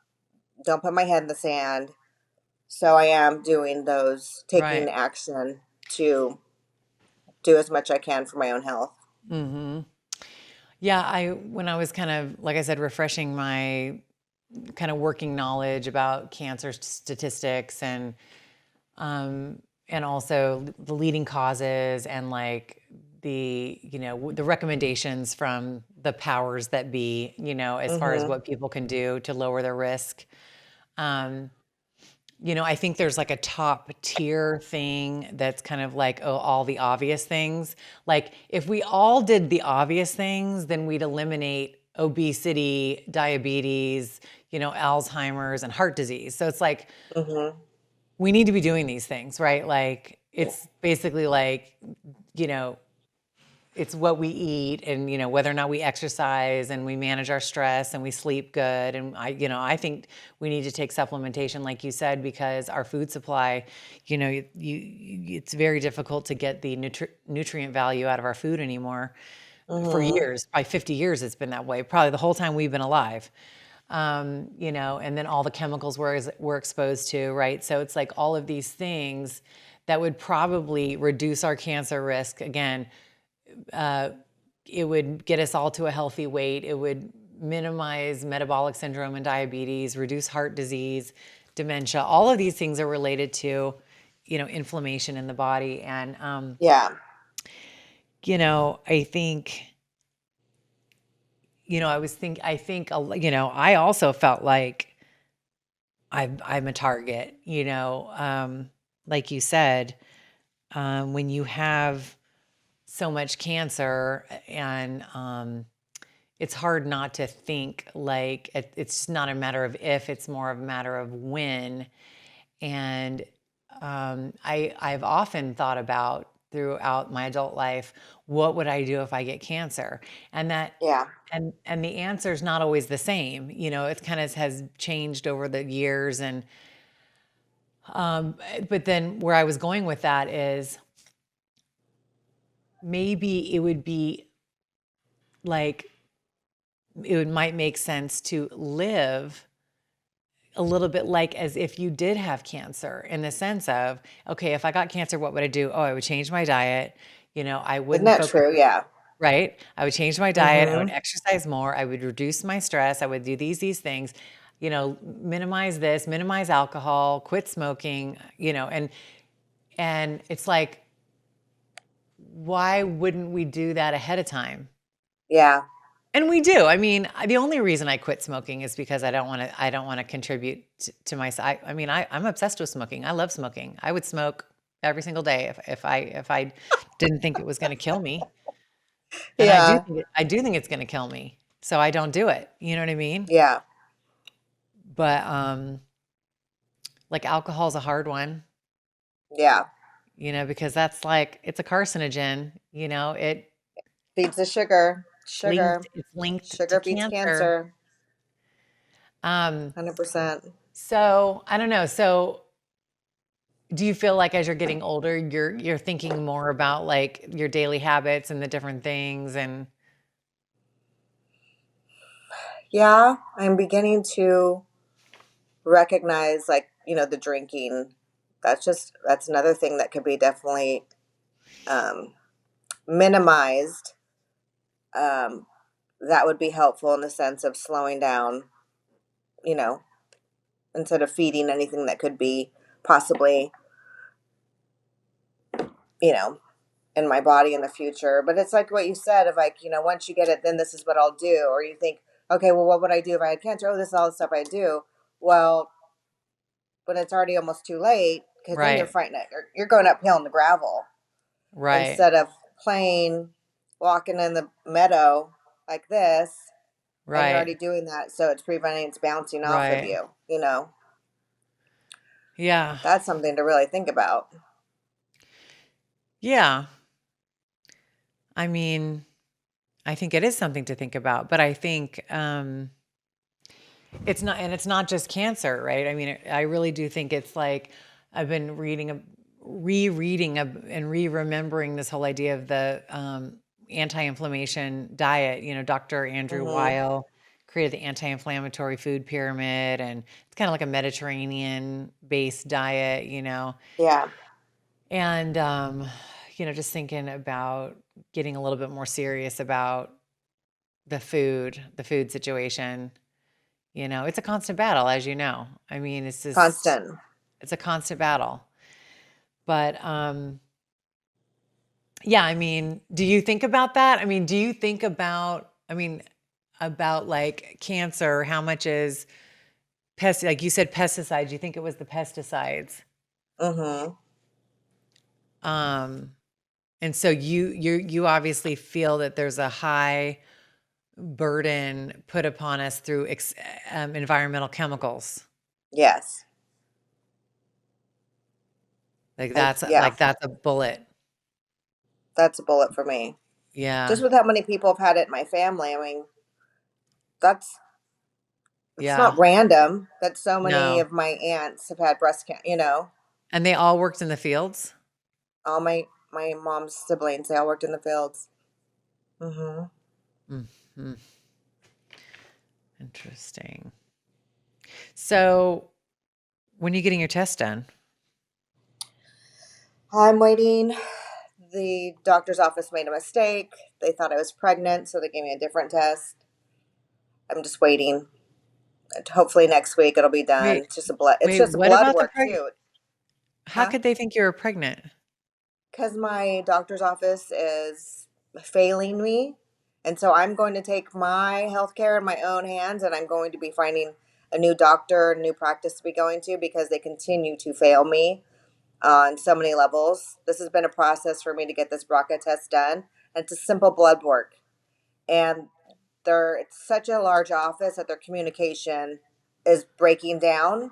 A: don't put my head in the sand. So I am doing those, taking
B: Right.
A: action to do as much I can for my own health.
B: Mm-hmm. Yeah, when I was kind of, like I said, refreshing my kind of working knowledge about cancer statistics, and also the leading causes, and like the recommendations from the powers that be, as far as
A: Mm-hmm.
B: what people can do to lower their risk. Um, I think there's like a top tier thing that's kind of like, oh, all the obvious things. Like if we all did the obvious things, then we'd eliminate obesity, diabetes, Alzheimer's and heart disease. So it's like,
A: Mm-hmm.
B: we need to be doing these things, right? Like it's basically like, you know, it's what we eat and, whether or not we exercise and we manage our stress and we sleep good. And I think we need to take supplementation, like you said, because our food supply, it's very difficult to get the nutrient value out of our food anymore. For years, by 50 years, it's been that way, probably the whole time we've been alive. And then all the chemicals we're exposed to, right? So it's like all of these things that would probably reduce our cancer risk. Again, it would get us all to a healthy weight. It would minimize metabolic syndrome and diabetes, reduce heart disease, dementia. All of these things are related to, inflammation in the body. And,
A: Yeah.
B: I think, I also felt like I'm a target, like you said, when you have so much cancer and it's hard not to think like it's not a matter of if, it's more of a matter of when. And I've often thought about throughout my adult life, what would I do if I get cancer? And that,
A: Yeah.
B: and the answer is not always the same. It kind of has changed over the years. And, but then where I was going with that is maybe it would be like, might make sense to live a little bit like as if you did have cancer, in the sense of, okay, if I got cancer, what would I do? Oh, I would change my diet. I
A: Isn't
B: wouldn't
A: that
B: focus,
A: true? Yeah.
B: right? I would change my diet. I would exercise more. I would reduce my stress. I would do these things, minimize this, minimize alcohol, quit smoking, and it's like, why wouldn't we do that ahead of time?
A: Yeah.
B: And we do. I mean, the only reason I quit smoking is because I don't want to contribute to myself. I'm obsessed with smoking. I love smoking. I would smoke every single day if I didn't think it was going to kill me. And
A: Yeah.
B: I do think it's going to kill me. So I don't do it. You know what I mean?
A: Yeah.
B: But like alcohol is a hard one,
A: Yeah.
B: because that's like, it's a carcinogen, it
A: Feeds the sugar. Sugar.
B: it's linked to
A: Sugar beats
B: cancer.
A: cancer. 100%.
B: So I don't know. So do you feel like as you're getting older, you're thinking more about like your daily habits and the different things? And
A: Yeah, I'm beginning to recognize, like, the drinking. That's another thing that could be definitely minimized. That would be helpful in the sense of slowing down, you know, instead of feeding anything that could be possibly, in my body in the future. But it's like what you said of like, once you get it, then this is what I'll do. Or you think, okay, well, what would I do if I had cancer? Oh, this is all the stuff I do. Well, when it's already almost too late, because then you're
B: right,
A: fighting it. You're going uphill in the gravel
B: right,
A: instead of walking in the meadow like this, and you're already
B: right,
A: doing that. So it's preventing it's bouncing off of
B: right.
A: you.
B: Yeah,
A: That's something to really think about.
B: yeah. I mean, I think it is something to think about, but I think it's not just cancer, right? I mean, I really do think it's like I've been rereading and re-remembering this whole idea of the anti-inflammation diet. Dr. Andrew
A: Hmm.
B: Weil created the anti-inflammatory food pyramid, and it's kind of like a Mediterranean-based diet.
A: Yeah.
B: And just thinking about getting a little bit more serious about the food situation. It's a constant battle, as you know. I mean,
A: Constant.
B: it's a constant battle. But yeah, I mean, do you think about that? I mean, do you think about, about like cancer, how much is like you said, pesticides, you think it was the pesticides.
A: Hmm.
B: And so you obviously feel that there's a high burden put upon us through environmental chemicals.
A: Yes.
B: Like
A: Yeah.
B: that's a bullet.
A: That's a bullet for me.
B: Yeah.
A: Just with how many people have had it in my family. I mean, that's it's
B: Yeah.
A: not random that so many
B: No.
A: of my aunts have had breast cancer.
B: And they all worked in the fields?
A: All my mom's siblings, they all worked in the fields. Hmm.
B: Hmm. Interesting. So when are you getting your test done?
A: I'm waiting. The doctor's office made a mistake. They thought I was pregnant, so they gave me a different test. I'm just waiting. Hopefully next week it'll be done.
B: Wait,
A: It's just a blood. It's
B: wait,
A: just
B: what
A: blood
B: about the
A: work too.
B: how
A: Huh?
B: could they think you were pregnant?
A: Because my doctor's office is failing me. And so I'm going to take my health care in my own hands, and I'm going to be finding a new doctor, a new practice to be going to, because they continue to fail me on so many levels. This has been a process for me to get this BRCA test done. And it's a simple blood work. And it's such a large office that their communication is breaking down.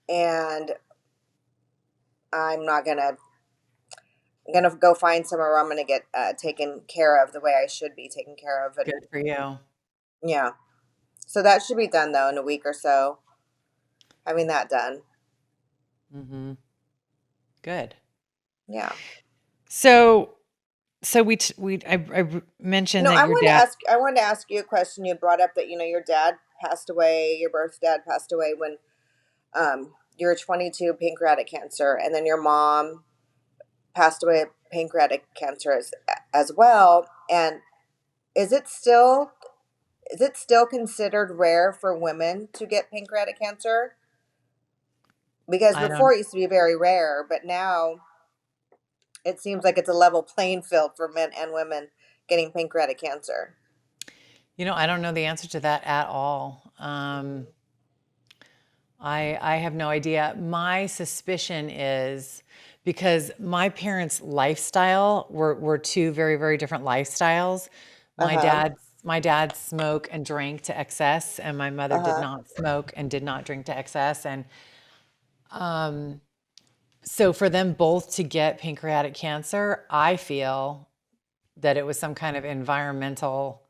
A: And I'm not gonna I'm gonna go find somewhere where I'm gonna get taken care of the way I should be taken care of, and
B: Good for you.
A: yeah. So that should be done though in a week or so. Having that done.
B: Mm-hmm. Good.
A: Yeah.
B: So I mentioned
A: No,
B: that your dad.
A: I wanted to ask you a question. You brought up that your dad passed away. Your birth dad passed away when you were 22, pancreatic cancer, and then your mom passed away of pancreatic cancer as well. And is it still considered rare for women to get pancreatic cancer? Because
B: I don't.
A: before it used to be very rare, but now it seems like it's a level playing field for men and women getting pancreatic cancer.
B: I don't know the answer to that at all. I have no idea. My suspicion is because my parents' lifestyle were two very, very different lifestyles. My
A: Uh-huh.
B: dad my dad smoked and drank to excess, and my mother did
A: Uh-huh.
B: not smoke and did not drink to excess. And so for them both to get pancreatic cancer, I feel that it was some kind of environmental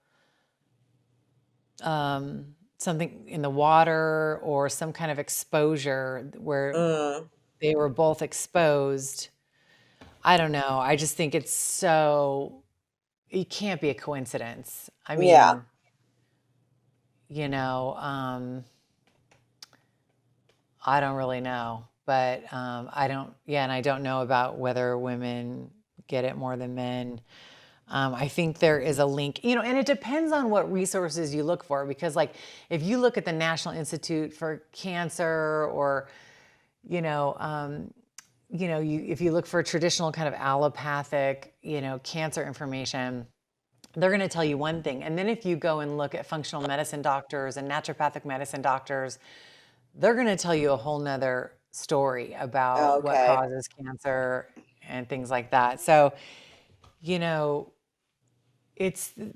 B: something in the water or some kind of exposure where
A: Mm.
B: they were both exposed. I don't know. I just think it can't be a coincidence. I
A: Yeah.
B: mean, you know, um, I don't really know, but and I don't know about whether women get it more than men. I think there is a link, and it depends on what resources you look for, because like if you look at the National Institute for Cancer or, if you look for traditional kind of allopathic, cancer information, they're going to tell you one thing. And then if you go and look at functional medicine doctors and naturopathic medicine doctors, they're going to tell you a whole nother story about what
A: Okay.
B: causes cancer and things like that. So, you know,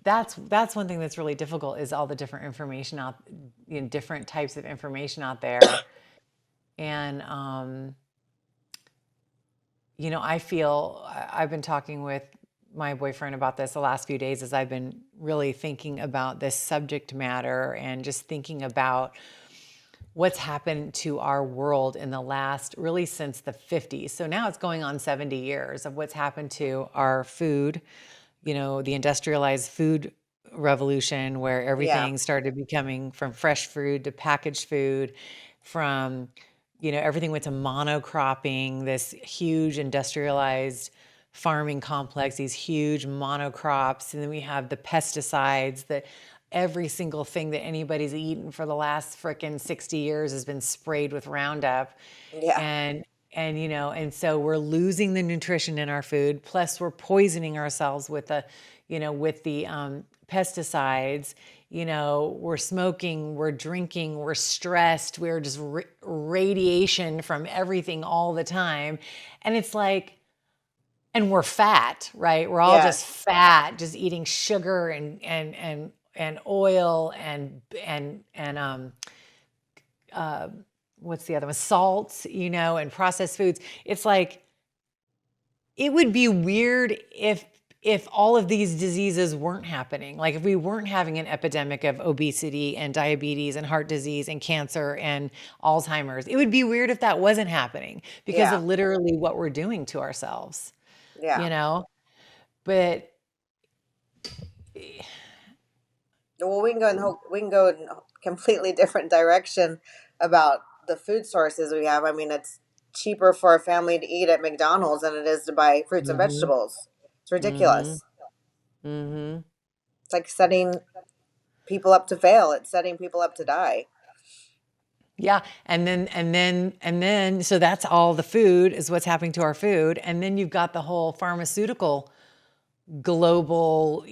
B: that's one thing that's really difficult is all the different information out, different types of information out there. And, I've been talking with my boyfriend about this the last few days as I've been really thinking about this subject matter and just thinking about what's happened to our world in the last, really since the 50s. So now it's going on 70 years of what's happened to our food, the industrialized food revolution, where
A: Yeah.
B: everything started becoming from fresh food to packaged food, from, everything went to monocropping, this huge industrialized farming complex, these huge monocrops. And then we have the pesticides that every single thing that anybody's eaten for the last frickin' 60 years has been sprayed with Roundup.
A: Yeah.
B: And so we're losing the nutrition in our food, plus we're poisoning ourselves with the pesticides. We're smoking, we're drinking, we're stressed, we're just radiation from everything all the time. And it's like, and we're fat, right? We're all just
A: Yes.
B: fat, just eating sugar and oil and what's the other one? Salts, and processed foods. It's like, it would be weird if if all of these diseases weren't happening, like if we weren't having an epidemic of obesity and diabetes and heart disease and cancer and Alzheimer's, it would be weird if that wasn't happening because
A: Yeah.
B: of literally what we're doing to ourselves,
A: Yeah.
B: you know? But
A: Well, we can go in a completely different direction about the food sources we have. I mean, it's cheaper for a family to eat at McDonald's than it is to buy fruits and
B: mhm,
A: vegetables. It's
B: mhm,
A: ridiculous.
B: mhm.
A: It's like setting people up to fail. It's setting people up to die.
B: Yeah, and then so that's all the food is what's happening to our food, and then you've got the whole pharmaceutical global,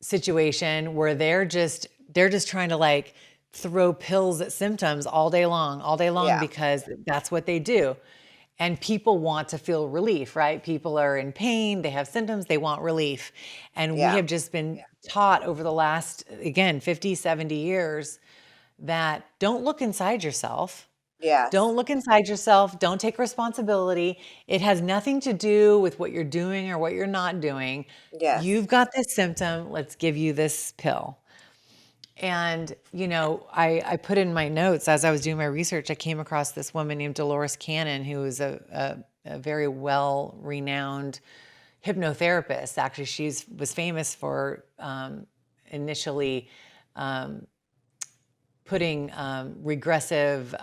B: situation where they're just trying to like throw pills at symptoms all day long
A: Yeah.
B: because that's what they do. And people want to feel relief, right? People are in pain, they have symptoms, they want relief. And we
A: Yeah.
B: have just been taught over the last, again, 50, 70 years that don't look inside yourself.
A: Yes.
B: Don't look inside yourself. Don't take responsibility. It has nothing to do with what you're doing or what you're not doing.
A: Yes.
B: You've got this symptom. Let's give you this pill. And, I put in my notes as I was doing my research, I came across this woman named Dolores Cannon, who is a very well renowned hypnotherapist. Actually, she was famous for initially putting regressive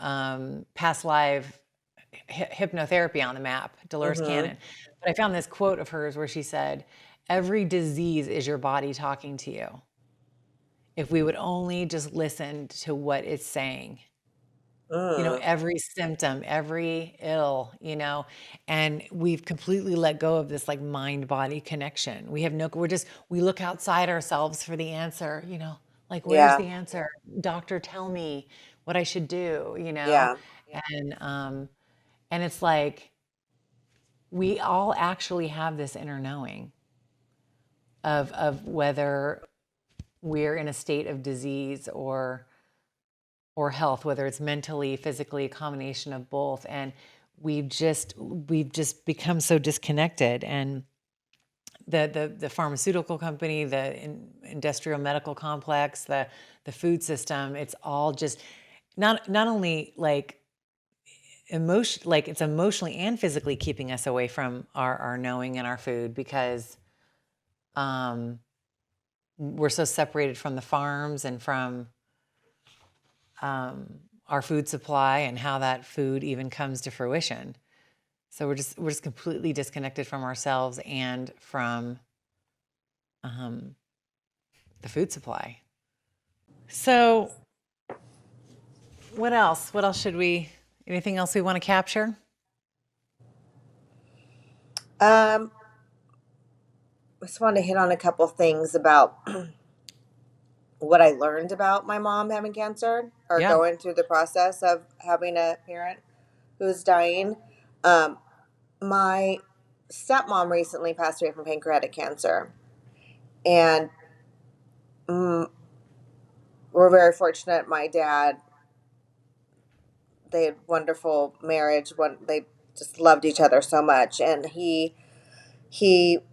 B: past life hypnotherapy on the map, Dolores
A: Mm-hmm.
B: Cannon. But I found this quote of hers where she said, "Every disease is your body talking to you. If we would only just listen to what it's saying."
A: Mm.
B: Every symptom, every ill, and we've completely let go of this like mind body connection. We look outside ourselves for the answer, like, where's
A: Yeah.
B: the answer? Doctor, tell me what I should do,
A: Yeah.
B: and it's like we all actually have this inner knowing of whether we're in a state of disease or health, whether it's mentally, physically, a combination of both. And we've just become so disconnected. And the pharmaceutical company, the industrial medical complex, the food system, it's all just not only like it's emotionally and physically keeping us away from our knowing and our food because we're so separated from the farms and from our food supply and how that food even comes to fruition. So we're just completely disconnected from ourselves and from the food supply. So what else? What else should we? Anything else we want to capture?
A: I just want to hit on a couple things about what I learned about my mom having cancer or
B: Yeah.
A: going through the process of having a parent who's dying. Um, my stepmom recently passed away from pancreatic cancer, and mm, we're very fortunate. My dad, they had wonderful marriage. They just loved each other so much, and he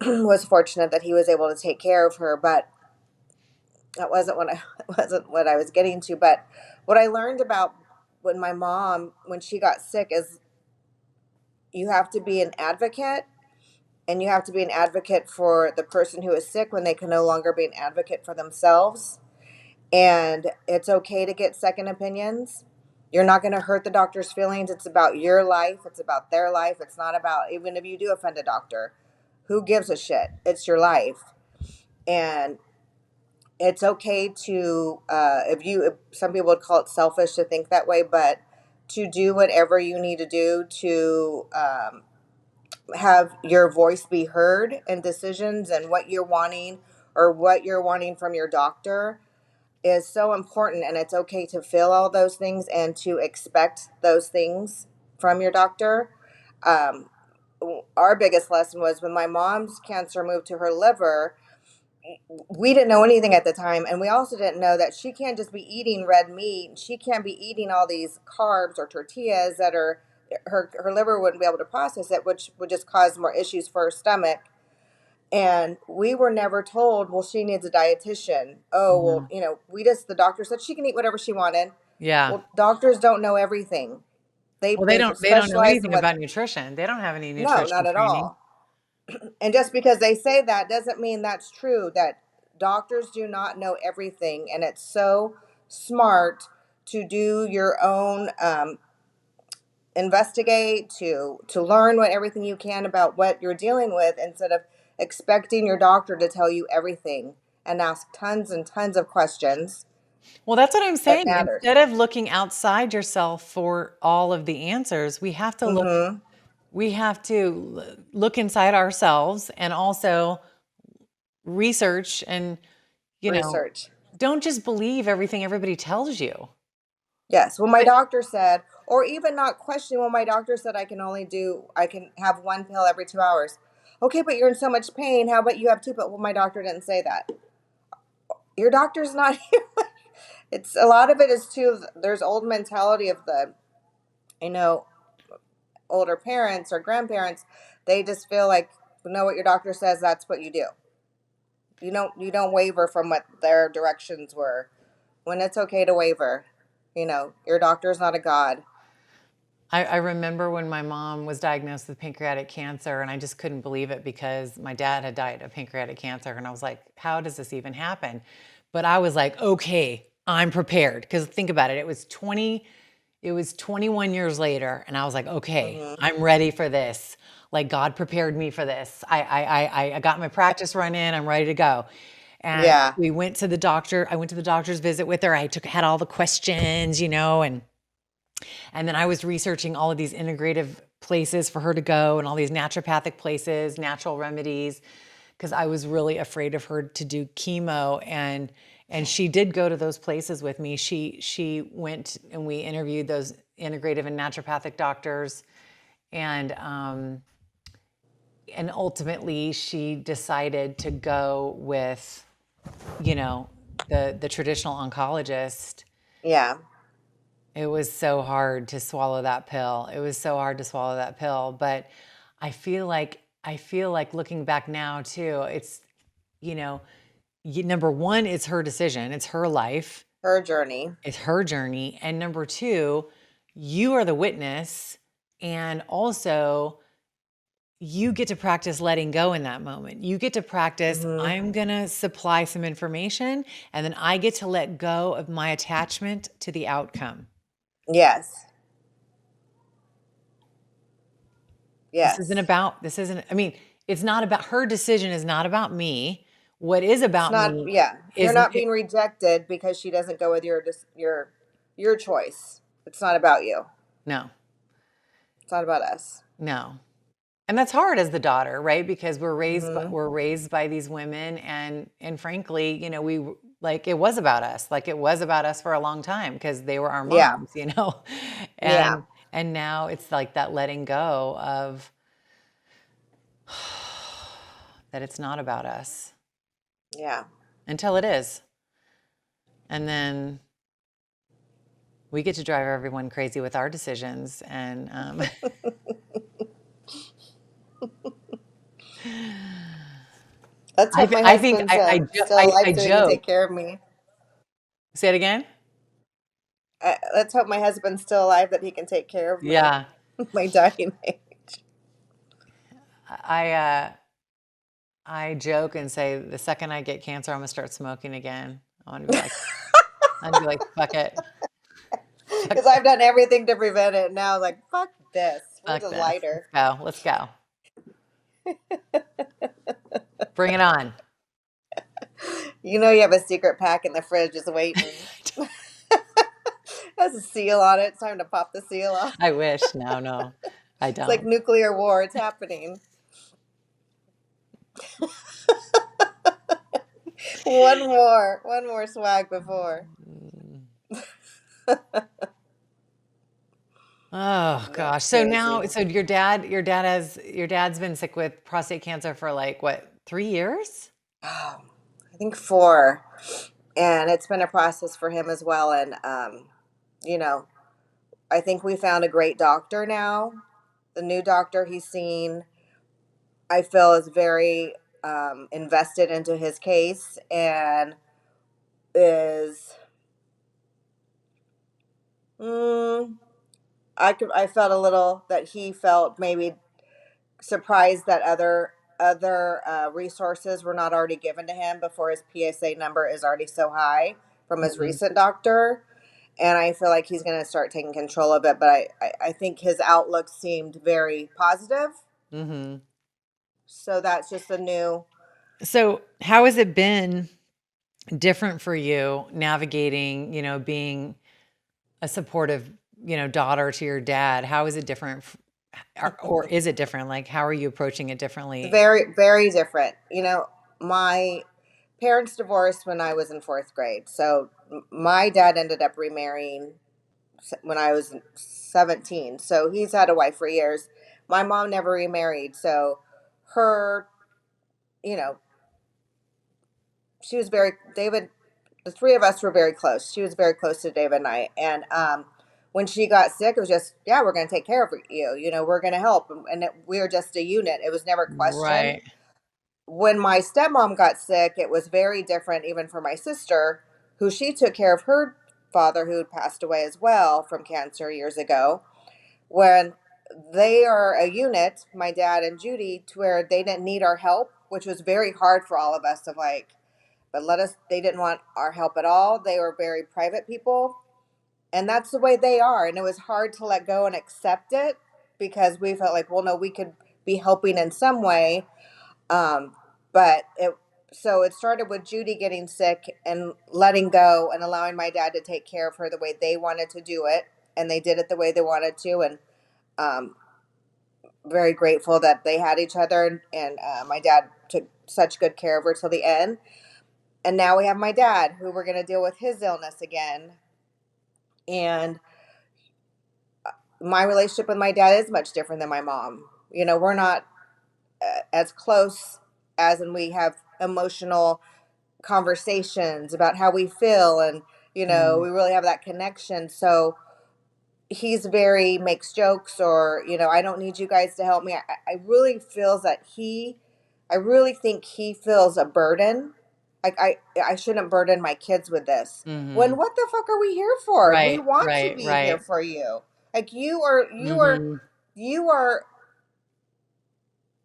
A: was fortunate that he was able to take care of her. But that wasn't what I was getting to. But what I learned about when my mom, when she got sick, is you have to be an advocate, and you have to be an advocate for the person who is sick when they can no longer be an advocate for themselves. And it's okay to get second opinions. You're not going to hurt the doctor's feelings. It's about your life. It's about their life. It's not about, even if you do offend a doctor, who gives a shit? It's your life. And it's okay to, if some people would call it selfish to think that way, but to do whatever you need to do to have your voice be heard in decisions and what you're wanting or what you're wanting from your doctor is so important. And it's okay to feel all those things and to expect those things from your doctor. Um, our biggest lesson was when my mom's cancer moved to her liver. We didn't know anything at the time, and we also didn't know that she can't just be eating red meat. She can't be eating all these carbs or tortillas that are her liver wouldn't be able to process it, which would just cause more issues for her stomach. And we were never told, well, she needs a dietitian. Oh, well, the doctor said she can eat whatever she wanted.
B: Yeah.
A: Well, doctors don't know everything. They
B: Well, they don't know
A: specialize in
B: anything
A: what,
B: about nutrition. They don't have any
A: no,
B: nutrition
A: not at
B: training.
A: all. And just because they say that doesn't mean that's true, that doctors do not know everything. And it's so smart to do your own investigate, to learn what everything you can about what you're dealing with, instead of expecting your doctor to tell you everything, and ask tons and tons of questions
B: Well, that's what I'm
A: that
B: saying.
A: matter.
B: Instead of looking outside yourself for all of the answers, we have to
A: Mm-hmm.
B: look inside ourselves, and also research, and
A: Research.
B: don't just believe everything everybody tells you.
A: Yes. Well, my doctor said, or even not questioning, well, my doctor said I can have one pill every 2 hours. Okay, but you're in so much pain. How about you have two? But well, my doctor didn't say that. Your doctor's not here. It's a lot of it is too. There's old mentality of the, you know, older parents or grandparents. They just feel like, know what your doctor says, that's what you do. You don't waver from what their directions were, when it's okay to waver. Your doctor's not a god.
B: I remember when my mom was diagnosed with pancreatic cancer, and I just couldn't believe it because my dad had died of pancreatic cancer. And I was like, how does this even happen? But I was like, okay, I'm prepared. Because think about it. It was 21 years later. And I was like, okay,
A: Mm-hmm.
B: I'm ready for this. Like, God prepared me for this. I got my practice run in. I'm ready to go. And
A: Yeah.
B: we went to the doctor. I went to the doctor's visit with her. Had all the questions, and then I was researching all of these integrative places for her to go, and all these naturopathic places, natural remedies, because I was really afraid of her to do chemo. And she did go to those places with me. She went, and we interviewed those integrative and naturopathic doctors, and ultimately she decided to go with, the traditional oncologist.
A: Yeah.
B: It was so hard to swallow that pill. But I feel like looking back now too, it's, number one, it's her decision. It's her life.
A: Her journey.
B: It's her journey. And number two, you are the witness. And also, you get to practice letting go in that moment. You get to practice,
A: Mm-hmm.
B: I'm going to supply some information, and then I get to let go of my attachment to the outcome.
A: Yes.
B: It's not about, her decision is not about me. What is about me
A: You're
B: is,
A: not being rejected because she doesn't go with your choice. It's not about you.
B: no,
A: It's not about us.
B: no. And that's hard as the daughter, right? Because
A: Mm-hmm.
B: we're raised by these women, and frankly, it was about us. Like, it was about us for a long time because they were our moms,
A: Yeah.
B: And
A: Yeah.
B: and now it's like that letting go of that it's not about us
A: Yeah.
B: until it is. And then we get to drive everyone crazy with our decisions, and
A: Let's hope my
B: I think
A: husband's still alive
B: I
A: so he can take
B: joke.
A: care of me.
B: Say it again.
A: Let's hope my husband's still alive that he can take care of me.
B: Yeah.
A: My dying age.
B: I joke and say the second I get cancer, I'm gonna start smoking again. I'm gonna be like, fuck it.
A: Because I've done everything to prevent it. Now, like, fuck this. Where's
B: Fuck
A: a
B: this.
A: lighter?
B: Let's go. Bring it on.
A: You have a secret pack in the fridge just waiting. Has a seal on it. It's time to pop the seal off.
B: I wish. No, I don't.
A: It's like nuclear war. It's happening. One more swag before.
B: Oh gosh. So now, your dad's been sick with prostate cancer for like what, 3 years?
A: Oh, I think 4. And it's been a process for him as well. And, I think we found a great doctor now. The new doctor he's seen, I feel, is very invested into his case and is. I felt a little that he felt maybe surprised that other resources were not already given to him before his PSA number is already so high from his
B: Mhm.
A: recent doctor. And I feel like he's going to start taking control of it. But I think his outlook seemed very positive.
B: Mhm.
A: So that's just a new.
B: So, how has it been different for you navigating, being a supportive, daughter to your dad? How is it different or is it different? Like, how are you approaching it differently?
A: Very, very different. My parents divorced when I was in fourth grade. So my dad ended up remarrying when I was 17. So he's had a wife for years. My mom never remarried. So her, you know, she was David, the three of us were very close. She was very close to David and I. And when she got sick, it was just, yeah, we're going to take care of you. We're going to help. And we were just a unit. It was never questioned.
B: Right.
A: When my stepmom got sick, it was very different, even for my sister, who she took care of her father, who had passed away as well from cancer years ago. When they are a unit, my dad and Judy, to where they didn't need our help, which was very hard for all of us. But they didn't want our help at all. They were very private people, and that's the way they are. And it was hard to let go and accept it because we felt like, well, no, we could be helping in some way. Um, but it started with Judy getting sick and letting go and allowing my dad to take care of her the way they wanted to do it, and they did it the way they wanted to. And um, very grateful that they had each other, and my dad took such good care of her till the end. And now we have my dad, who we're going to deal with his illness again. And my relationship with my dad is much different than my mom. We're not as close as, and we have emotional conversations about how we feel, and
B: Mm.
A: we really have that connection. So he's very makes jokes, or I don't need you guys to help me. I really feels that I really think he feels a burden. Like I shouldn't burden my kids with this. When
B: Mhm.
A: what the fuck are we here for? We
B: Right,
A: want to
B: right,
A: be here
B: right.
A: for you. Like
B: Mhm.
A: you are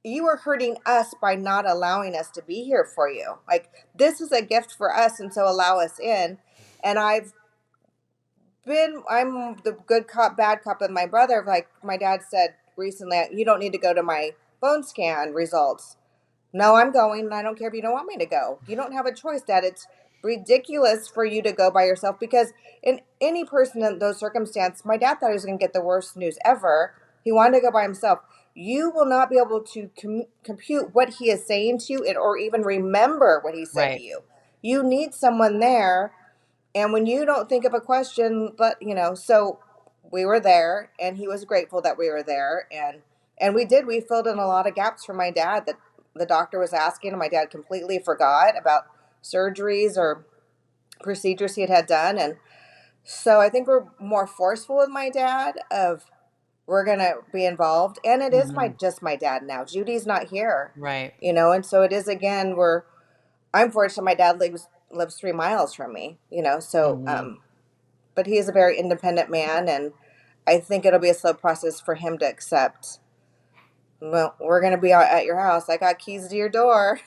A: you are hurting us by not allowing us to be here for you. Like, this is a gift for us, and so allow us in. And I'm the good cop, bad cop with my brother. Like my dad said recently, you don't need to go to my bone scan results. No, I'm going, and I don't care if you don't want me to go. You don't have a choice, Dad. It's ridiculous for you to go by yourself, because in any person in those circumstances, my dad thought he was going to get the worst news ever. He wanted to go by himself. You will not be able to compute what he is saying to you, or even remember what he said to
B: Right.
A: you. You need someone there, and when you don't think of a question, so we were there, and he was grateful that we were there, and we filled in a lot of gaps for my dad that the doctor was asking, and my dad completely forgot about surgeries or procedures he had done. And so I think we're more forceful with my dad of, we're gonna be involved, and it is
B: Mhm.
A: just my dad now. Judy's not here,
B: Right.
A: and so it is again. I'm fortunate my dad lives 3 miles from me, so
B: Mhm.
A: but he is a very independent man, and I think it'll be a slow process for him to accept, well, we're going to be out at your house. I got keys to your door.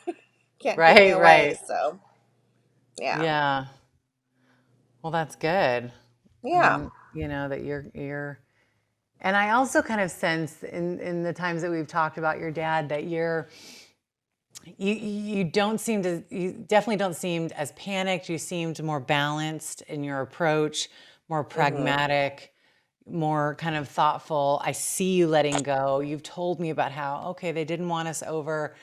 A: Can't keep me
B: Right,
A: away.
B: right.
A: So, yeah.
B: Yeah. Well, that's good. I
A: Yeah.
B: mean, that you're and I also kind of sense in the times that we've talked about your dad that you don't seem to, you definitely don't seem as panicked. You seemed more balanced in your approach, more
A: Mhm.
B: pragmatic, more kind of thoughtful. I see you letting go. You've told me about how, okay, they didn't want us over.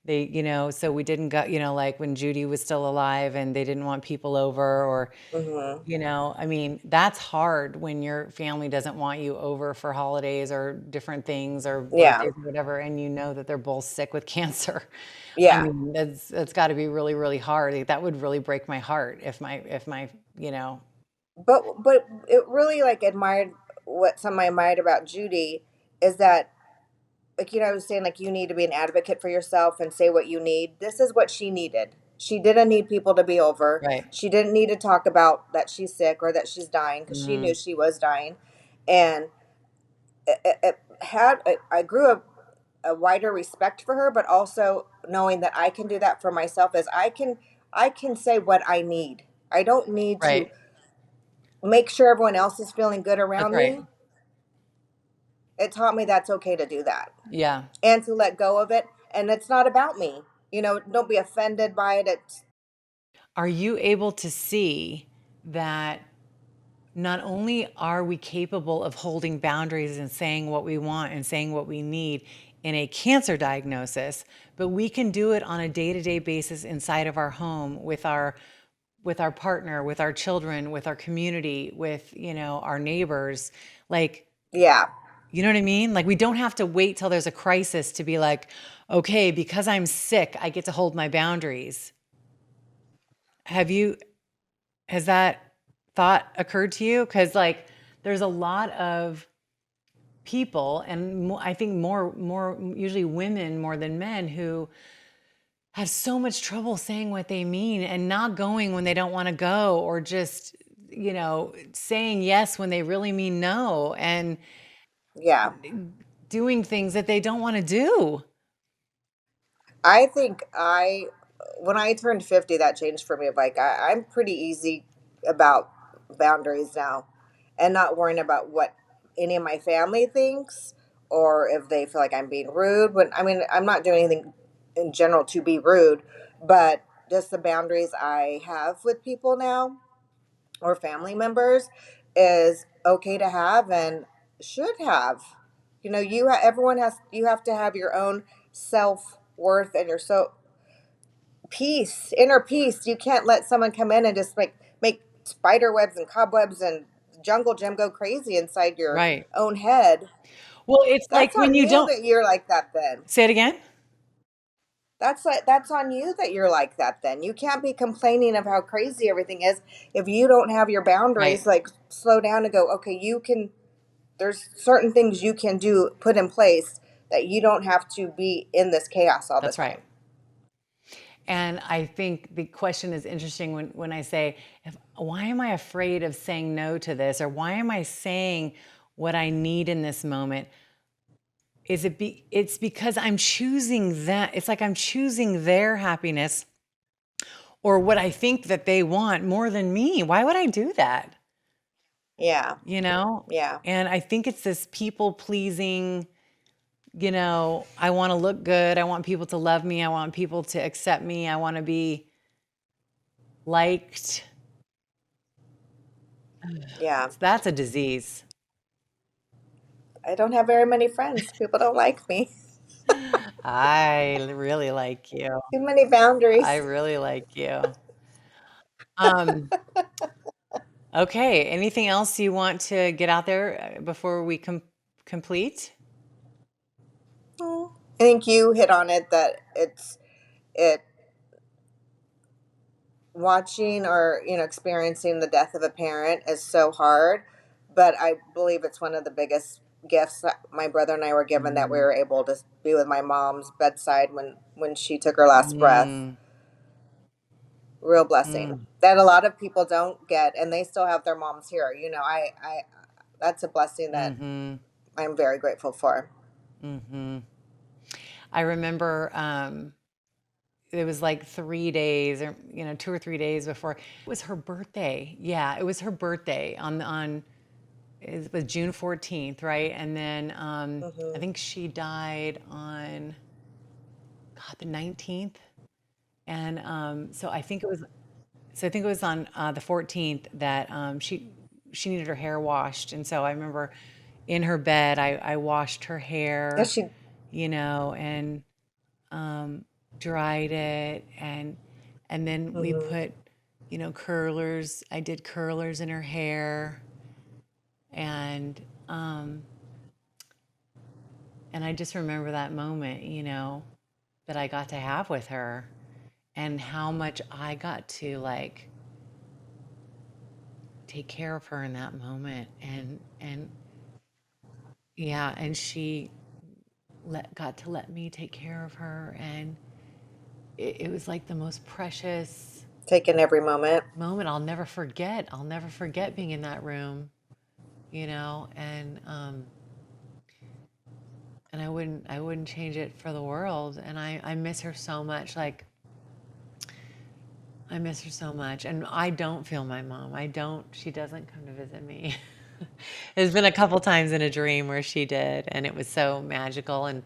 B: So we didn't go, like when Judy was still alive and they didn't want people over, or
A: Mhm.
B: I mean, that's hard when your family doesn't want you over for holidays or different things or
A: Yeah.
B: birthdays or whatever, and you know that they're both sick with cancer. I
A: Yeah.
B: mean, that's got to be really, really hard. Like, that would really break my heart if my, you know.
A: But it really, like, admired. what's on my mind about Judy is that, like, I was saying, like, you need to be an advocate for yourself and say what you need. This is what she needed. She didn't need people to be over.
B: Right.
A: She didn't need to talk about that she's sick or that she's dying, because she knew she was dying. And I grew up a wider respect for her, but also knowing that I can do that for myself, as I can say what I need. I don't need to
B: Right.
A: make sure everyone else is feeling good
B: That's
A: around
B: right.
A: me. It taught me that's okay to do that
B: Yeah.
A: and to let go of it. And it's not about me. Don't be offended by it.
B: Are you able to see that not only are we capable of holding boundaries and saying what we want and saying what we need in a cancer diagnosis, but we can do it on a day-to-day basis inside of our home with our partner, with our children, with our community, with, our neighbors. Like,
A: Yeah.
B: you know what I mean? Like, we don't have to wait till there's a crisis to be like, okay, because I'm sick, I get to hold my boundaries. Has that thought occurred to you? Because, like, there's a lot of people, and I think more usually women more than men, who have so much trouble saying what they mean and not going when they don't want to go, or just, saying yes when they really mean no, and
A: Yeah.
B: doing things that they don't want to do.
A: I think when I turned 50, that changed for me. Like, I'm pretty easy about boundaries now, and not worrying about what any of my family thinks, or if they feel like I'm being rude. I'm not doing anything in general to be rude, but just the boundaries I have with people now, or family members, is okay to have and should have. Everyone has, you have to have your own self-worth and your inner peace. You can't let someone come in and just make spider webs and cobwebs and jungle gym go crazy inside your
B: Right.
A: own head.
B: Well, it's like
A: That's
B: when
A: on
B: you
A: you
B: don't
A: that you're like that then.
B: say it again.
A: That's on you that you're like that then. You can't be complaining of how crazy everything is if you don't have your boundaries.
B: Right.
A: Like, slow down and go, okay, there's certain things you can do, put in place, that you don't have to be in this chaos all the
B: That's
A: time.
B: right. And I think the question is interesting when I say, why am I afraid of saying no to this? Or why am I saying what I need in this moment? It's because I'm choosing that. It's like I'm choosing their happiness or what I think that they want more than me. Why would I do that?
A: Yeah.
B: Yeah. And I think it's this people pleasing, I want to look good. I want people to love me. I want people to accept me. I want to be liked.
A: Yeah.
B: That's a disease.
A: I don't have very many friends. People don't like me.
B: I really like you.
A: Too many
B: I
A: boundaries.
B: really like you. Okay. Anything else you want to get out there before we complete?
A: I think you hit on it, that it watching or experiencing the death of a parent is so hard, but I believe it's one of the biggest gifts that my brother and I were given, that we were able to be with my mom's bedside when she took her last breath. Real blessing that a lot of people don't get, and they still have their moms here. I that's a blessing that I'm very grateful for.
B: I remember it was like 3 days, or 2 or 3 days before it was her birthday. Yeah, it was her birthday on it was June 14th, right? And then I think she died on the 19th, and so I think it was on the 14th that she needed her hair washed, and so I remember in her bed I washed her hair,
A: Yeah, she.
B: and dried it, and then we put curlers. I did curlers in her hair, and I just remember that moment, that I got to have with her, and how much I got to take care of her in that moment, and Yeah, and she got to let me take care of her, and it was like the most precious
A: Taking every moment.
B: moment I'll never forget. I'll never forget being in that room, and I wouldn't change it for the world. And I miss her so much. Like, I miss her so much. And I don't feel my mom. She doesn't come to visit me. There's been a couple times in a dream where she did, and it was so magical. And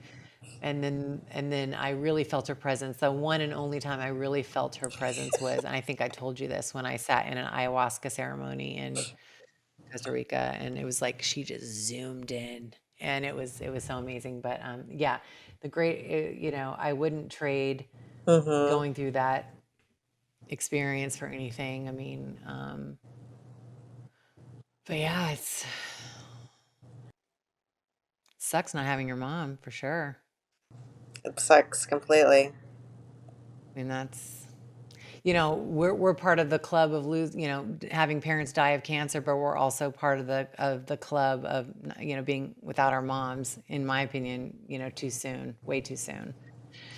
B: then I really felt her presence. The one and only time I really felt her presence was, and I think I told you this, when I sat in an ayahuasca ceremony in Costa Rica, and it was like she just zoomed in, and it was so amazing. But yeah, I wouldn't trade
A: Mm-hmm.
B: going through that experience for anything. I mean, but yeah, sucks not having your mom, for sure.
A: It sucks completely.
B: I mean, we're part of the club of having parents die of cancer, but we're also part of the club of, being without our moms, in my opinion, too soon, way too soon.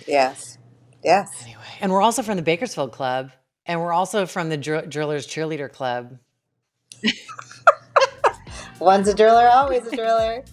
A: Yes. Yes.
B: Anyway, and we're also from the Bakersfield Club, and we're also from the Drillers Cheerleader Club.
A: One's a driller, always a driller.